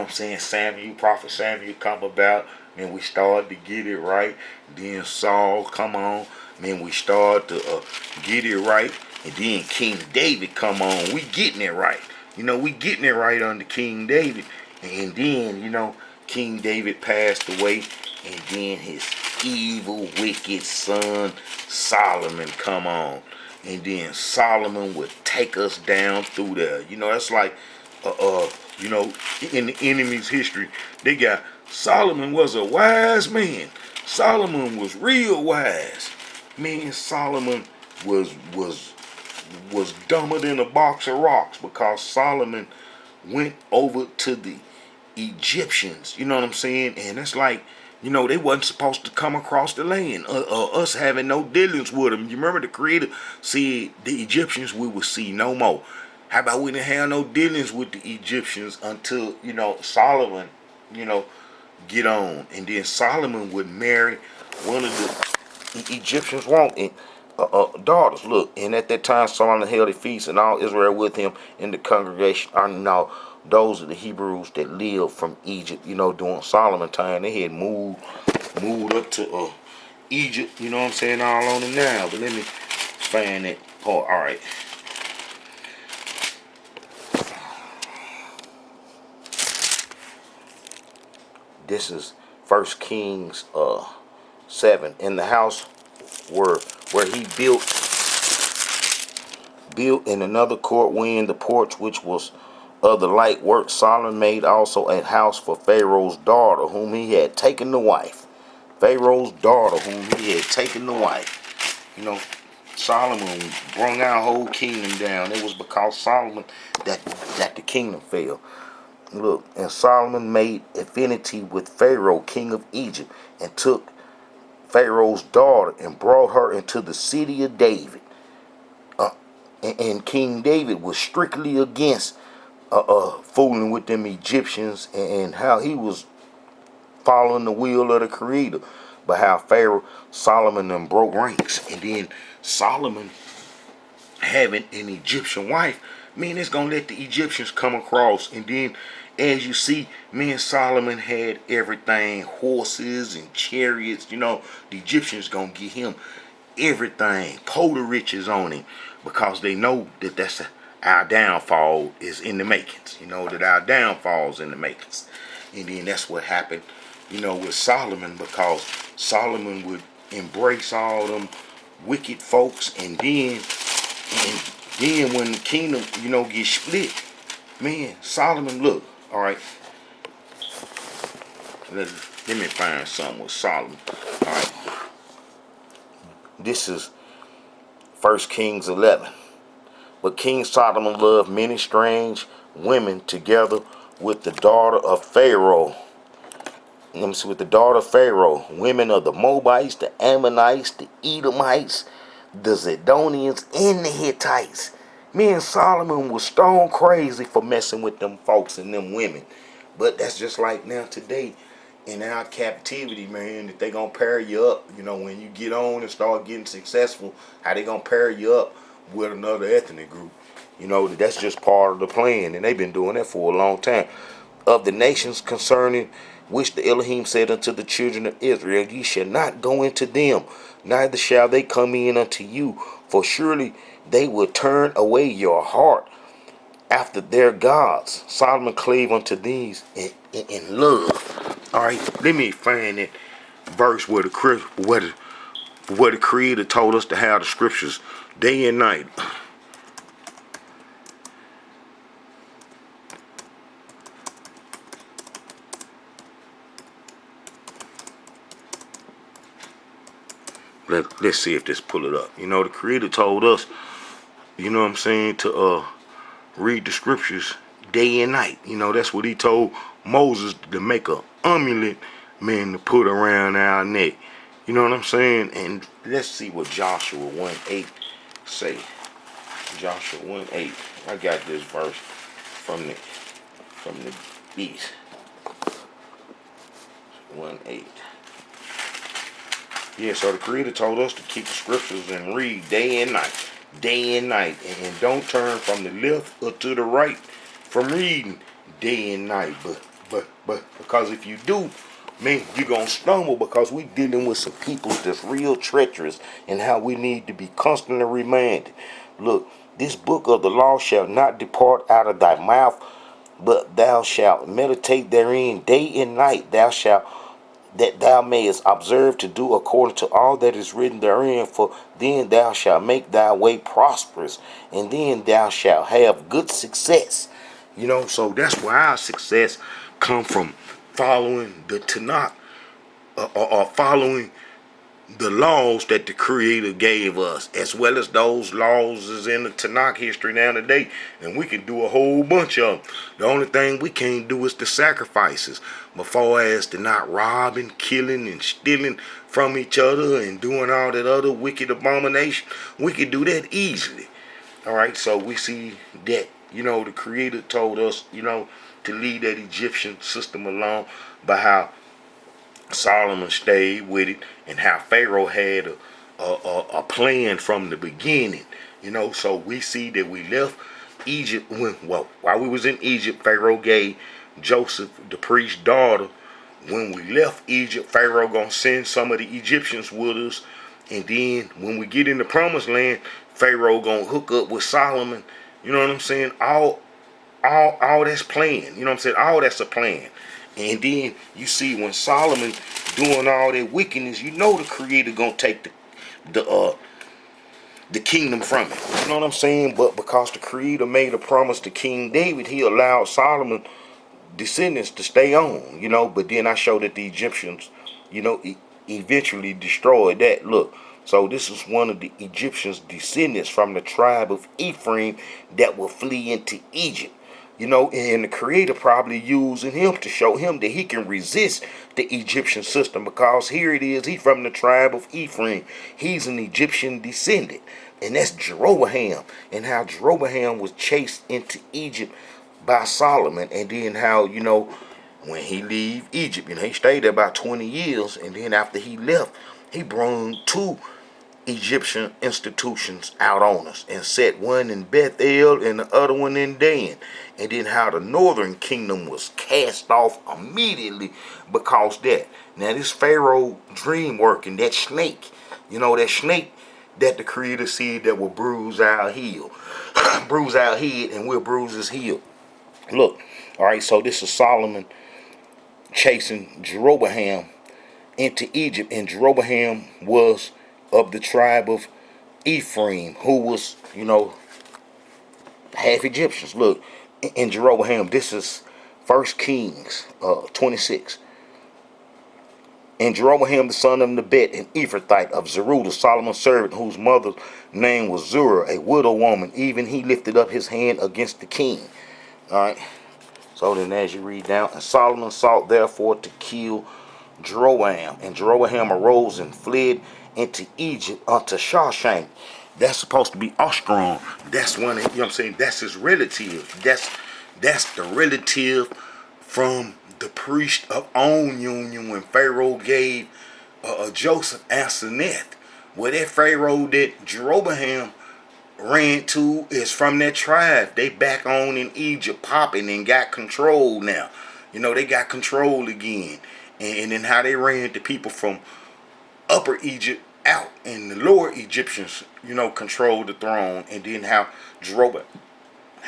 Samuel, prophet Samuel come about, and we started to get it right. Then Saul come on, man, we started to get it right. And then King David come on, we getting it right. We getting it right under King David. And then, King David passed away, and then his evil, wicked son Solomon come on. And then Solomon would take us down through there. That's like in the enemy's history, they got Solomon was a wise man. Solomon was real wise. Man, Solomon was dumber than a box of rocks, because Solomon went over to the Egyptians. You know what I'm saying? And it's like, they wasn't supposed to come across the land. Us having no dealings with them. You remember the Creator said the Egyptians we would see no more. How about we didn't have no dealings with the Egyptians until, Solomon, get on. And then Solomon would marry one of the Egyptians' daughters. Look, and at that time Solomon held a feast, and all Israel with him in the congregation. Now, those are the Hebrews that lived from Egypt, during Solomon time. They had moved up to Egypt, you know what I'm saying, all on it now. But let me find that part. All right. This is 1 Kings 7. In the house where he built in another court wing the porch which was of the light work, Solomon made also a house for Pharaoh's daughter, whom he had taken to wife. Pharaoh's daughter, whom he had taken to wife. You know, Solomon brought our whole kingdom down. It was because Solomon that the kingdom fell. Look, and Solomon made affinity with Pharaoh, king of Egypt, and took Pharaoh's daughter and brought her into the city of David. And King David was strictly against fooling with them Egyptians and how he was following the will of the Creator. But how Pharaoh, Solomon, them broke ranks. And then Solomon having an Egyptian wife, man, it's going to let the Egyptians come across. And then, as you see, man, Solomon had everything, horses and chariots. You know, the Egyptians going to get him everything, coat of riches on him, because they know that our downfall is in the makings. You know, that our downfall is in the makings. And then that's what happened, you know, with Solomon, because Solomon would embrace all them wicked folks, and then when the kingdom, you know, gets split, man, Solomon, look, all right, let me find something with Solomon. All right, this is 1 Kings 11. But King Solomon loved many strange women together with the daughter of Pharaoh. Let me see, with the daughter of Pharaoh, women of the Moabites, the Ammonites, the Edomites, the Zidonians, and the Hittites. Me and Solomon was stone crazy for messing with them folks and them women. But that's just like now today in our captivity, man, that they gonna pair you up. You know, when you get on and start getting successful, how they gonna pair you up with another ethnic group. You know, that's just part of the plan, and they've been doing that for a long time. Of the nations concerning which the Elohim said unto the children of Israel, ye shall not go into them, neither shall they come in unto you, for surely they will turn away your heart after their gods. Solomon clave unto these in love. All right, let me find that verse where the Creator told us to have the scriptures day and night. Let's see if this pull it up. You know, the Creator told us, you know what I'm saying, to read the scriptures day and night. You know, that's what he told Moses, to make a amulet, man, to put around our neck. You know what I'm saying? And let's see what Joshua 1:8 say. Joshua 1:8. I got this verse from the beast. 1:8. Yeah, so the Creator told us to keep the scriptures and read day and night. Day and night. And don't turn from the left or to the right from reading day and night. But because if you do, man, you're going to stumble, because we dealing with some people that's real treacherous, and how we need to be constantly reminded. Look, this book of the law shall not depart out of thy mouth, but thou shalt meditate therein day and night. That thou mayest observe to do according to all that is written therein, for then thou shalt make thy way prosperous, and then thou shalt have good success. You know, so that's where our success come from, following the Tanakh, or following the laws that the Creator gave us, as well as those laws is in the Tanakh history now today, and we can do a whole bunch of them. The only thing we can't do is the sacrifices. But far as to not robbing, killing, and stealing from each other and doing all that other wicked abomination, we can do that easily. All right, so we see that, you know, the Creator told us, you know, to leave that Egyptian system alone, by how Solomon stayed with it, and how Pharaoh had a plan from the beginning. You know, so we see that we left Egypt while we was in Egypt, Pharaoh gave Joseph, the priest's daughter, when we left Egypt, Pharaoh gonna send some of the Egyptians with us. And then when we get in the promised land, Pharaoh gonna hook up with Solomon. You know what I'm saying? All that's planned. You know what I'm saying? All that's a plan. And then you see when Solomon doing all that wickedness, you know the Creator gonna take the kingdom from him. You know what I'm saying? But because the Creator made a promise to King David, he allowed Solomon descendants to stay on, but then I showed that the Egyptians, eventually destroyed that. Look, so this is one of the Egyptians' descendants from the tribe of Ephraim that will flee into Egypt. And the Creator probably using him to show him that he can resist the Egyptian system, because here it is, he's from the tribe of Ephraim. He's an Egyptian descendant, and that's Jeroboam, and how Jeroboam was chased into Egypt by Solomon, and then how, when he leave Egypt, he stayed there about 20 years, and then after he left, he brought two Egyptian institutions out on us and set one in Bethel and the other one in Dan. And then how the northern kingdom was cast off immediately because that. Now this Pharaoh dream working, that snake, that snake that the Creator said that will bruise our heel, bruise our head, and we'll bruise his heel. Look, all right, so this is Solomon chasing Jeroboam into Egypt, and Jeroboam was of the tribe of Ephraim, who was, half Egyptians. Look, in Jeroboam, this is 1 Kings 26. And Jeroboam the son of Nebat, an Ephrathite of Zerudah, Solomon's servant, whose mother's name was Zurah, a widow woman, even he lifted up his hand against the king. All right. So then as you read down, and Solomon sought therefore to kill Jeroboam. And Jeroboam arose and fled into Egypt unto Shawshank. That's supposed to be Ostrom. That's one, that's his relative. That's the relative from the priest of On Union when Pharaoh gave Joseph Asenath. Well, that Pharaoh that Jeroboam ran to is from that tribe. They back on in Egypt popping and got control now. They got control again. And then how they ran the people from Upper Egypt out, and the lower Egyptians, controlled the throne. And then how Jeroboam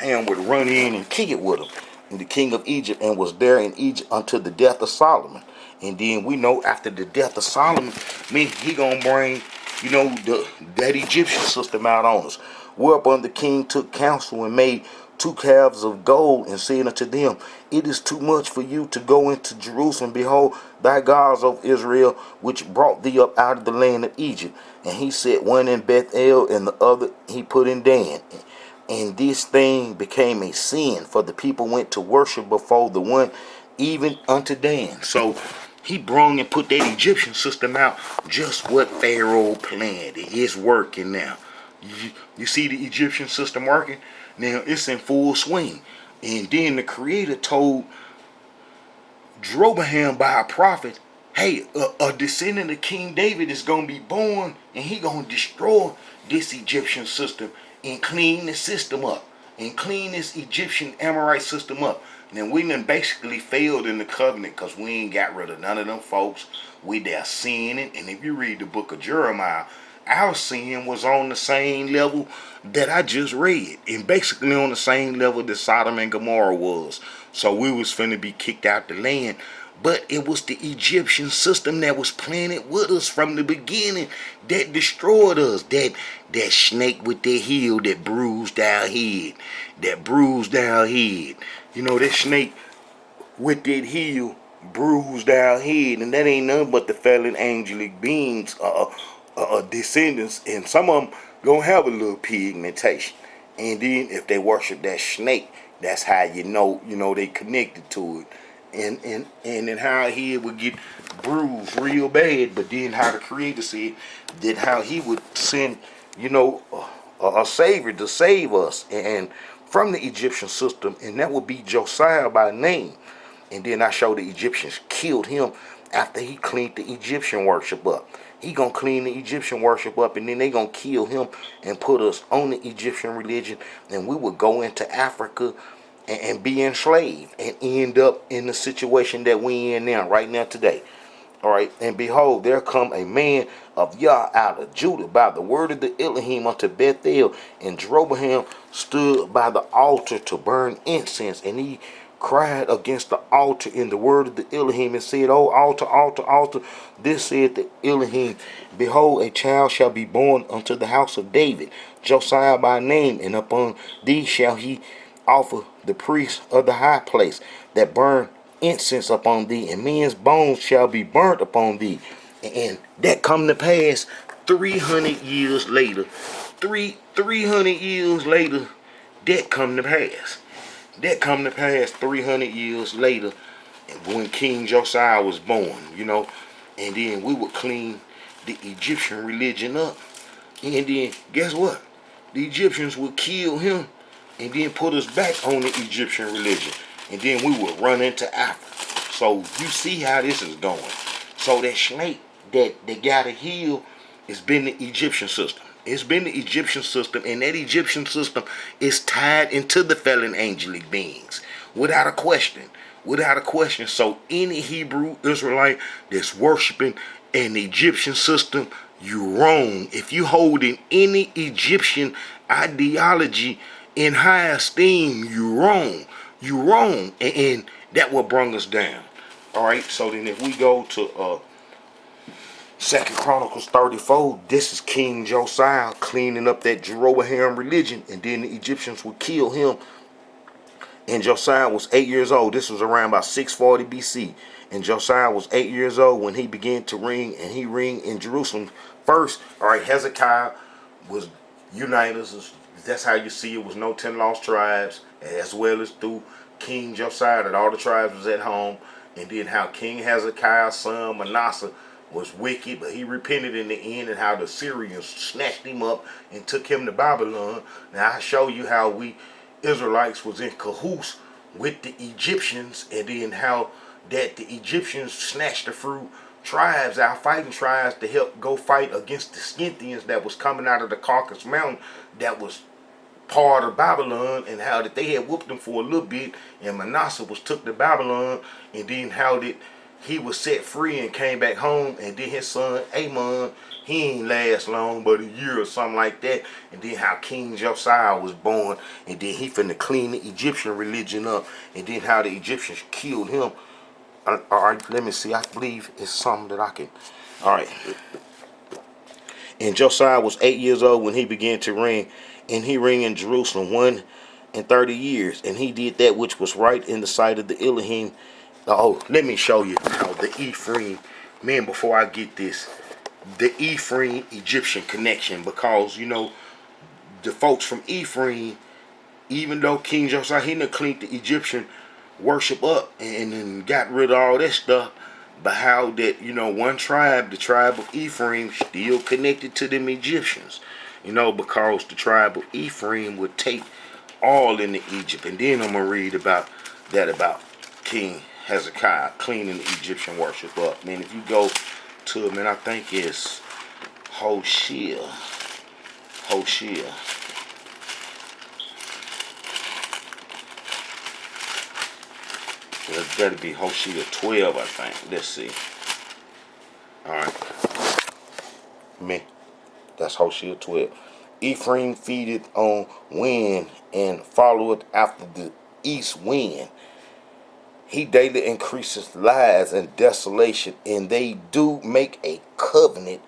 would run in and kick it with him, and the king of Egypt, and was there in Egypt until the death of Solomon. And then we know after the death of Solomon, he gonna bring, that Egyptian system out on us. Whereupon the king took counsel and made 2 calves of gold, and said unto them, it is too much for you to go into Jerusalem. Behold, thy gods of Israel, which brought thee up out of the land of Egypt. And he set one in Bethel, and the other he put in Dan. And this thing became a sin, for the people went to worship before the one, even unto Dan. So he brung and put that Egyptian system out, just what Pharaoh planned. It is working now. You see the Egyptian system working? Now it's in full swing. And then the Creator told Jeroboam by a prophet, hey, a descendant of King David is going to be born, and he going to destroy this Egyptian system and clean the system up, and clean this Egyptian Amorite system up. And then we done basically failed in the covenant, because we ain't got rid of none of them folks. We there sinning. And if you read the book of Jeremiah, our sin was on the same level that I just read, and basically on the same level that Sodom and Gomorrah was. So we was finna be kicked out the land. But it was the Egyptian system that was planted with us from the beginning that destroyed us. That snake with that heel that bruised our head. That bruised our head. That snake with that heel bruised our head. And that ain't nothing but the fallen angelic beings, descendants. And some of them gonna have a little pigmentation. And then if they worship that snake, that's how you know they connected to it. And then how he would get bruised real bad. But then how the Creator said that how he would send, a savior to save us and from the Egyptian system, and that would be Josiah by name. And then I showed the Egyptians killed him after he cleaned the Egyptian worship up. He gonna clean the Egyptian worship up, and then they gonna kill him and put us on the Egyptian religion, and we would go into Africa and be enslaved and end up in the situation that we in now, right now today. All right, and behold, there come a man of Yah out of Judah by the word of the Elohim unto Bethel, and Jeroboam stood by the altar to burn incense, and he cried against the altar in the word of the Elohim, and said, "O altar, altar, altar, this said the Elohim, behold, a child shall be born unto the house of David, Josiah by name, and upon thee shall he offer the priest of the high place that burn incense upon thee, and men's bones shall be burnt upon thee." And that come to pass 300 years later. 300 years later, that come to pass. That come to pass 300 years later, when King Josiah was born, and then we would clean the Egyptian religion up. And then guess what? The Egyptians would kill him and then put us back on the Egyptian religion. And then we would run into Africa. So you see how this is going. So that snake that they got to heal has been the Egyptian system. It's been the Egyptian system, and that Egyptian system is tied into the fallen angelic beings. Without a question. Without a question. So any Hebrew Israelite that's worshiping an Egyptian system, you're wrong. If you hold in any Egyptian ideology in high esteem, you're wrong. You're wrong. And that will bring us down. Alright, so then if we go to 2 Chronicles 34, this is King Josiah cleaning up that Jeroboam religion, and then the Egyptians would kill him. And Josiah was 8 years old. This was around about 640 BC. And Josiah was 8 years old when he began to reign, and he reigned in Jerusalem first. Alright, Hezekiah was uniters. That's how you see it was no 10 lost tribes, as well as through King Josiah that all the tribes was at home. And then how King Hezekiah's son Manasseh was wicked, but he repented in the end, and how the Syrians snatched him up and took him to Babylon. Now I show you how we Israelites was in cahoots with the Egyptians, and then how that the Egyptians snatched the few tribes out, fighting tribes, to help go fight against the Scythians that was coming out of the Caucasus Mountain that was part of Babylon, and how that they had whooped them for a little bit, and Manasseh was took to Babylon, and then how that he was set free and came back home, and then his son Amon, he ain't last long but a year or something like that. And then how King Josiah was born, and then he finna clean the Egyptian religion up, and then how the Egyptians killed him. Alright, let me see, I believe it's something that I can. Alright. And Josiah was 8 years old when he began to reign, and he reigned in Jerusalem 130 years, and he did that which was right in the sight of the Elohim. Oh, let me show you how the Ephraim, man, before I get this, the Ephraim Egyptian connection, because the folks from Ephraim, even though King Josiah, he done cleaned the Egyptian worship up and got rid of all that stuff, but how that one tribe, the tribe of Ephraim, still connected to them Egyptians, because the tribe of Ephraim would take all into Egypt. And then I'm gonna read about King Hezekiah cleaning the Egyptian worship up. Man, if you go to, man, I think it's Hosea. It's got to be Hosea 12, I think. Let's see. Alright. Man, that's Hosea 12. Ephraim feedeth on wind and followeth after the east wind. He daily increases lies and desolation, and they do make a covenant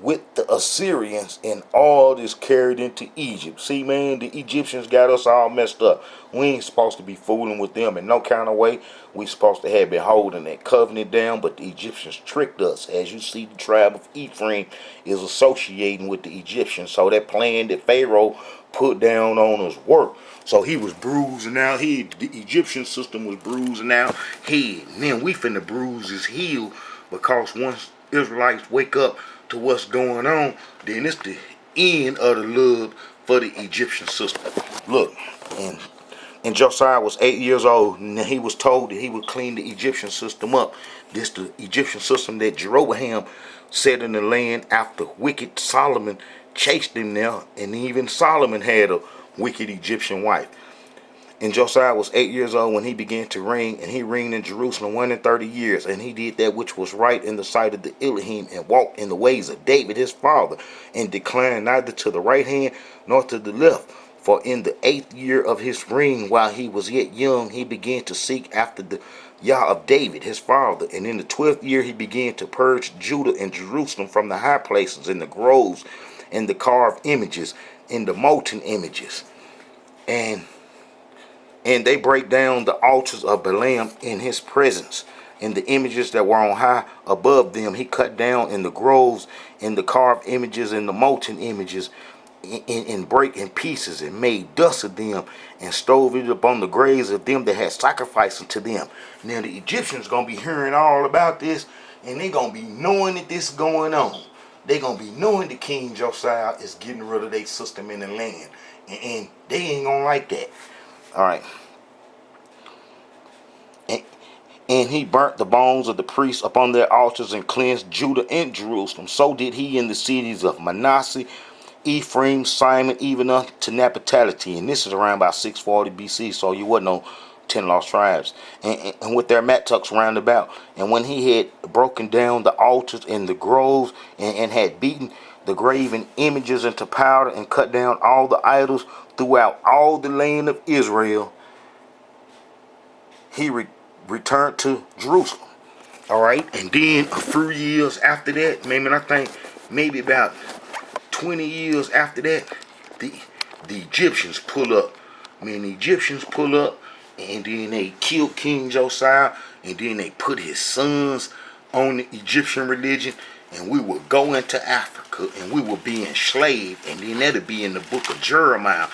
with the Assyrians, and all is carried into Egypt. See, man, the Egyptians got us all messed up. We ain't supposed to be fooling with them in no kind of way. We supposed to have been holding that covenant down, but the Egyptians tricked us. As you see, the tribe of Ephraim is associating with the Egyptians. So that plan that Pharaoh put down on us worked. So he was bruising out. The Egyptian system was bruising out. Then we finna bruise his heel, because once Israelites wake up to what's going on, then it's the end of the love for the Egyptian system. Look, and Josiah was 8 years old, and he was told that he would clean the Egyptian system up. This the Egyptian system that Jeroboam set in the land after wicked Solomon chased him there, and even Solomon had a wicked Egyptian wife. And Josiah was 8 years old when he began to reign, and he reigned in Jerusalem 130 years. And he did that which was right in the sight of the Elohim, and walked in the ways of David his father, and declined neither to the right hand nor to the left. For in the 8th year of his reign, while he was yet young, he began to seek after the Yah of David his father. And in the 12th year he began to purge Judah and Jerusalem from the high places, and the groves, and the carved images, and the molten images. And they break down the altars of Balaam in his presence, and the images that were on high above them he cut down, in the groves, and the carved images, and the molten images, and break in pieces, and made dust of them, and stove it upon the graves of them that had sacrificed unto them. Now the Egyptians gonna be hearing all about this, and they gonna be knowing that this is going on. They gonna be knowing that King Josiah is getting rid of their system in the land, and they ain't gonna like that. All right. And he burnt the bones of the priests upon their altars, and cleansed Judah and Jerusalem. So did he in the cities of Manasseh, Ephraim, Simon, even unto Naphtali. And this is around about 640 BC, so you wasn't no 10 lost tribes. And with their mattocks round about. And when he had broken down the altars and the groves, and had beaten the graven images into powder, and cut down all the idols throughout all the land of Israel, he returned to Jerusalem. All right, and then a few years after that, I think maybe about 20 years after that, the Egyptians pull up. The Egyptians pull up, and then they killed King Josiah, and then they put his sons on the Egyptian religion, and we will go into Africa, and we will be enslaved, and then that'll be in the book of Jeremiah,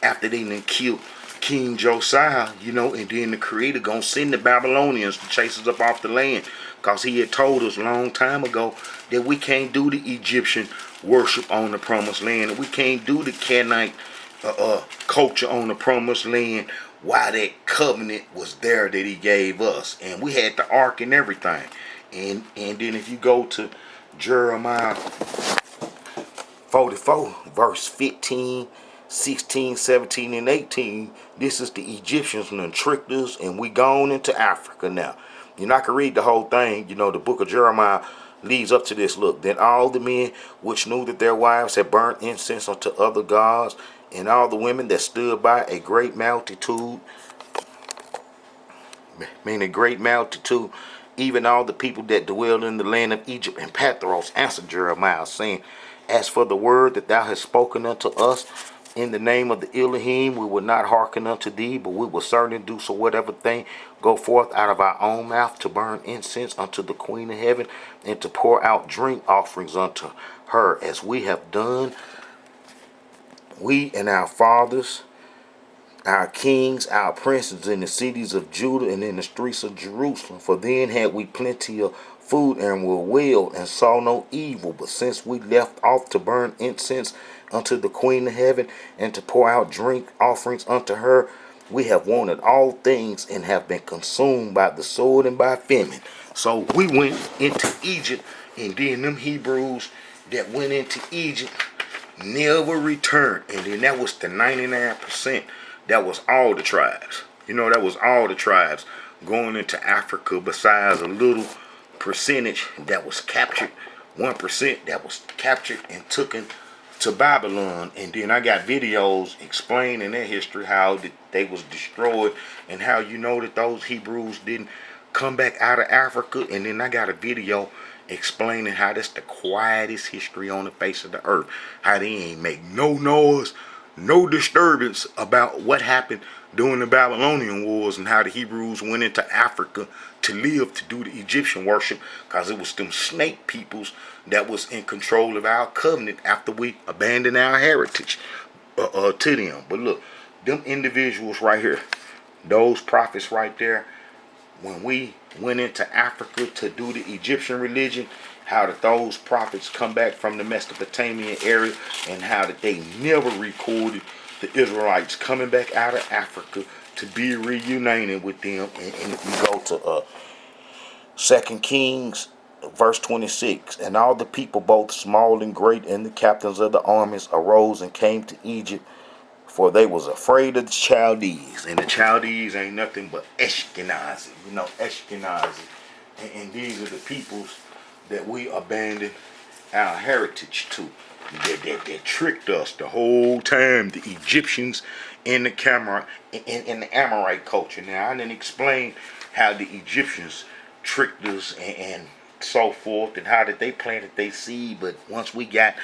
after they done killed King Josiah, and then the Creator gonna send the Babylonians to chase us up off the land, because he had told us a long time ago that we can't do the Egyptian worship on the promised land, and we can't do the Canaanite culture on the promised land while that covenant was there that he gave us, and we had the ark and everything. And then if you go to Jeremiah 44 verse 15, 16, 17, and 18, this is the Egyptians and tricked us, and we gone into Africa now. I can read the whole thing. The book of Jeremiah leads up to this. Look, then all the men which knew that their wives had burnt incense unto other gods, and all the women that stood by, a great multitude, even all the people that dwelled in the land of Egypt and Pathros, answered Jeremiah, saying, as for the word that thou hast spoken unto us in the name of the Elohim, we will not hearken unto thee, but we will certainly do so whatever thing go forth out of our own mouth, to burn incense unto the Queen of heaven, and to pour out drink offerings unto her, as we have done, we and our fathers, our kings, our princes, in the cities of Judah and in the streets of Jerusalem. For then had we plenty of food, and were well, and saw no evil. But since we left off to burn incense unto the Queen of heaven, and to pour out drink offerings unto her, we have wanted all things, and have been consumed by the sword and by famine. So we went into Egypt, and then them Hebrews that went into Egypt never returned. And then that was the 99%. That was all the tribes. That was all the tribes going into Africa, besides a little percentage that was captured, 1% that was captured and taken to Babylon. And then I got videos explaining their history, how they was destroyed, and how that those Hebrews didn't come back out of Africa. And then I got a video explaining how that's the quietest history on the face of the earth, how they ain't make no noise, no disturbance about what happened during the Babylonian Wars, and how the Hebrews went into Africa to live, to do the Egyptian worship, because it was them snake peoples that was in control of our covenant after we abandoned our heritage to them. But look, them individuals right here, those prophets right there, when we went into Africa to do the Egyptian religion, how that those prophets come back from the Mesopotamian area, and how that they never recorded the Israelites coming back out of Africa to be reunited with them. And if you go to 2 Kings verse 26, and all the people, both small and great, and the captains of the armies, arose and came to Egypt for they was afraid of the Chaldees. And the Chaldees ain't nothing but Ashkenazi. You know, Ashkenazi. And these are the peoples that we abandoned our heritage to. That tricked us the whole time. The Egyptians in the Amorite culture. Now, I didn't explain how the Egyptians tricked us and so forth, and how did they planted their seed. But once we got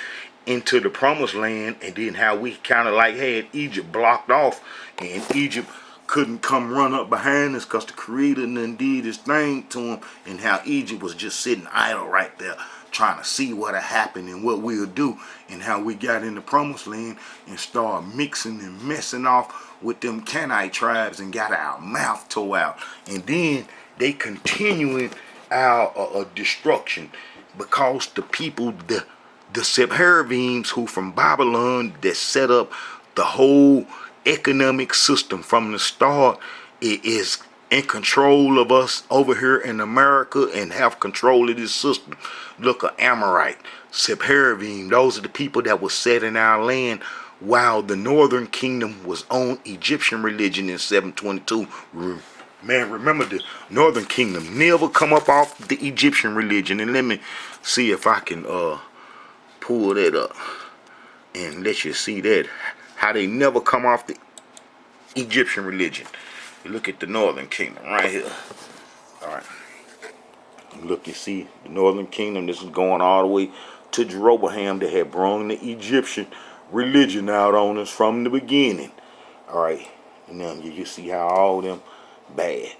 into the promised land, and then how we kind of like had Egypt blocked off, and Egypt couldn't come run up behind us because the Creator done did his thing to him, and how Egypt was just sitting idle right there trying to see what'll happen and what we'll do, and how we got in the promised land and started mixing and messing off with them Canaanite tribes and got our mouth tore out. And then they continuing our destruction, because the people, the Sepharvims who from Babylon that set up the whole economic system from the start, it is in control of us over here in America and have control of this system. Look, Amorite, Sepharvim, those are the people that were set in our land while the northern kingdom was on Egyptian religion in 722. Man, remember, the northern kingdom never come up off the Egyptian religion. And let me see if I can pull that up and let you see that, how they never come off the Egyptian religion. You look at the northern kingdom right here. All right. Look, you see the northern kingdom. This is going all the way to Jeroboam that had brought the Egyptian religion out on us from the beginning. All right. And now you see how all them bad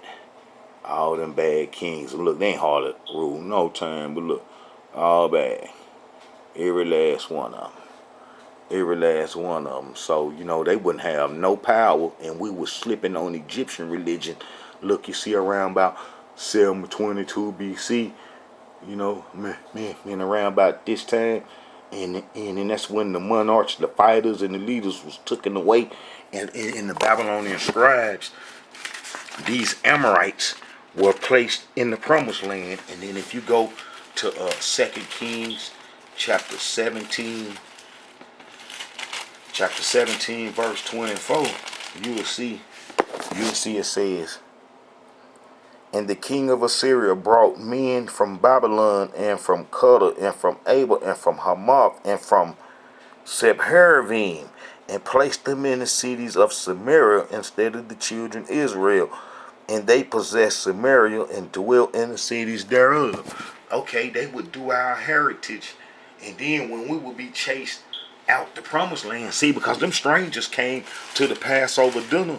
kings. Look, they ain't hardly rule no time, but look, all bad. Every last one of them. So, you know, they wouldn't have no power, and we was slipping on Egyptian religion. Look, you see around about 722 BC, you know, man, around about this time, and that's when the monarchs, the fighters, and the leaders was taken away, and in the Babylonian scribes, these Amorites were placed in the promised land. And then if you go to 2 Kings chapter 17 verse 24, you will see it says, and the king of Assyria brought men from Babylon and from Cuddar and from Abel and from Hamath and from Sepharvaim, and placed them in the cities of Samaria instead of the children of Israel. And they possessed Samaria and dwelt in the cities thereof. Okay, they would do our heritage. And then when we would be chased out the promised land, see, because them strangers came to the Passover dinner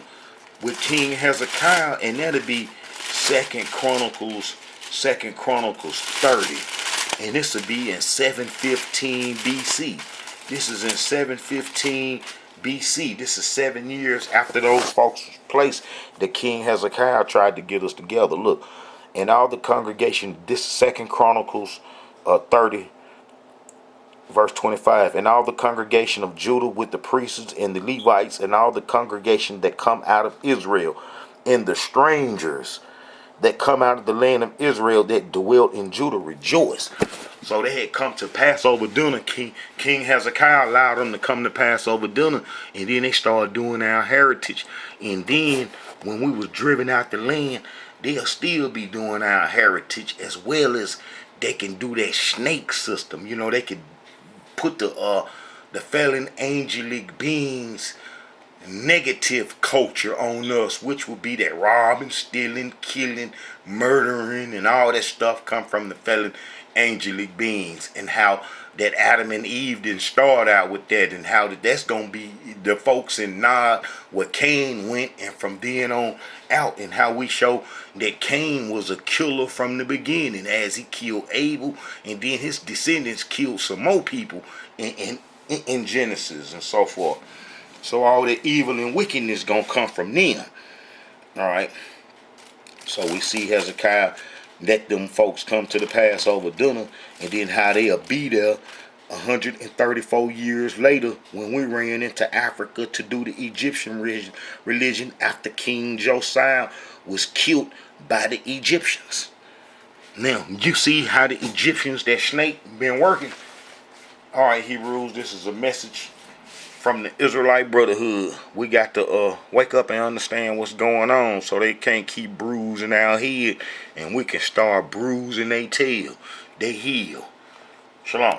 with King Hezekiah, and that'll be Second Chronicles 30. And this will be in 715 BC. This is in 715 BC. This is 7 years after those folks was placed that King Hezekiah tried to get us together. Look, and all the congregation, this is 2 Chronicles 30, verse 25. And all the congregation of Judah with the priests and the Levites, and all the congregation that come out of Israel, and the strangers that come out of the land of Israel that dwelt in Judah, rejoice. So they had come to Passover dinner. King Hezekiah allowed them to come to Passover dinner, and then they started doing our heritage. And then when we was driven out the land, they'll still be doing our heritage, as well as they can do that snake system. You know, they could put the fallen angelic beings negative culture on us, which would be that robbing, stealing, killing, murdering, and all that stuff come from the fallen angelic beings, and how that Adam and Eve didn't start out with that, and how that's gonna be the folks in Nod where Cain went, and from then on out, and how we show that Cain was a killer from the beginning, as he killed Abel, and then his descendants killed some more people in Genesis and so forth. So all the evil and wickedness gonna come from them. All right. So we see Hezekiah let them folks come to the Passover dinner, and then how they'll be there 134 years later when we ran into Africa to do the Egyptian religion after King Josiah was killed by the Egyptians. Now, you see how the Egyptians, that snake, been working. All right, Hebrews, this is a message from the Israelite Brotherhood. We got to wake up and understand what's going on, so they can't keep bruising our head, and we can start bruising their tail. They heal. Shalom.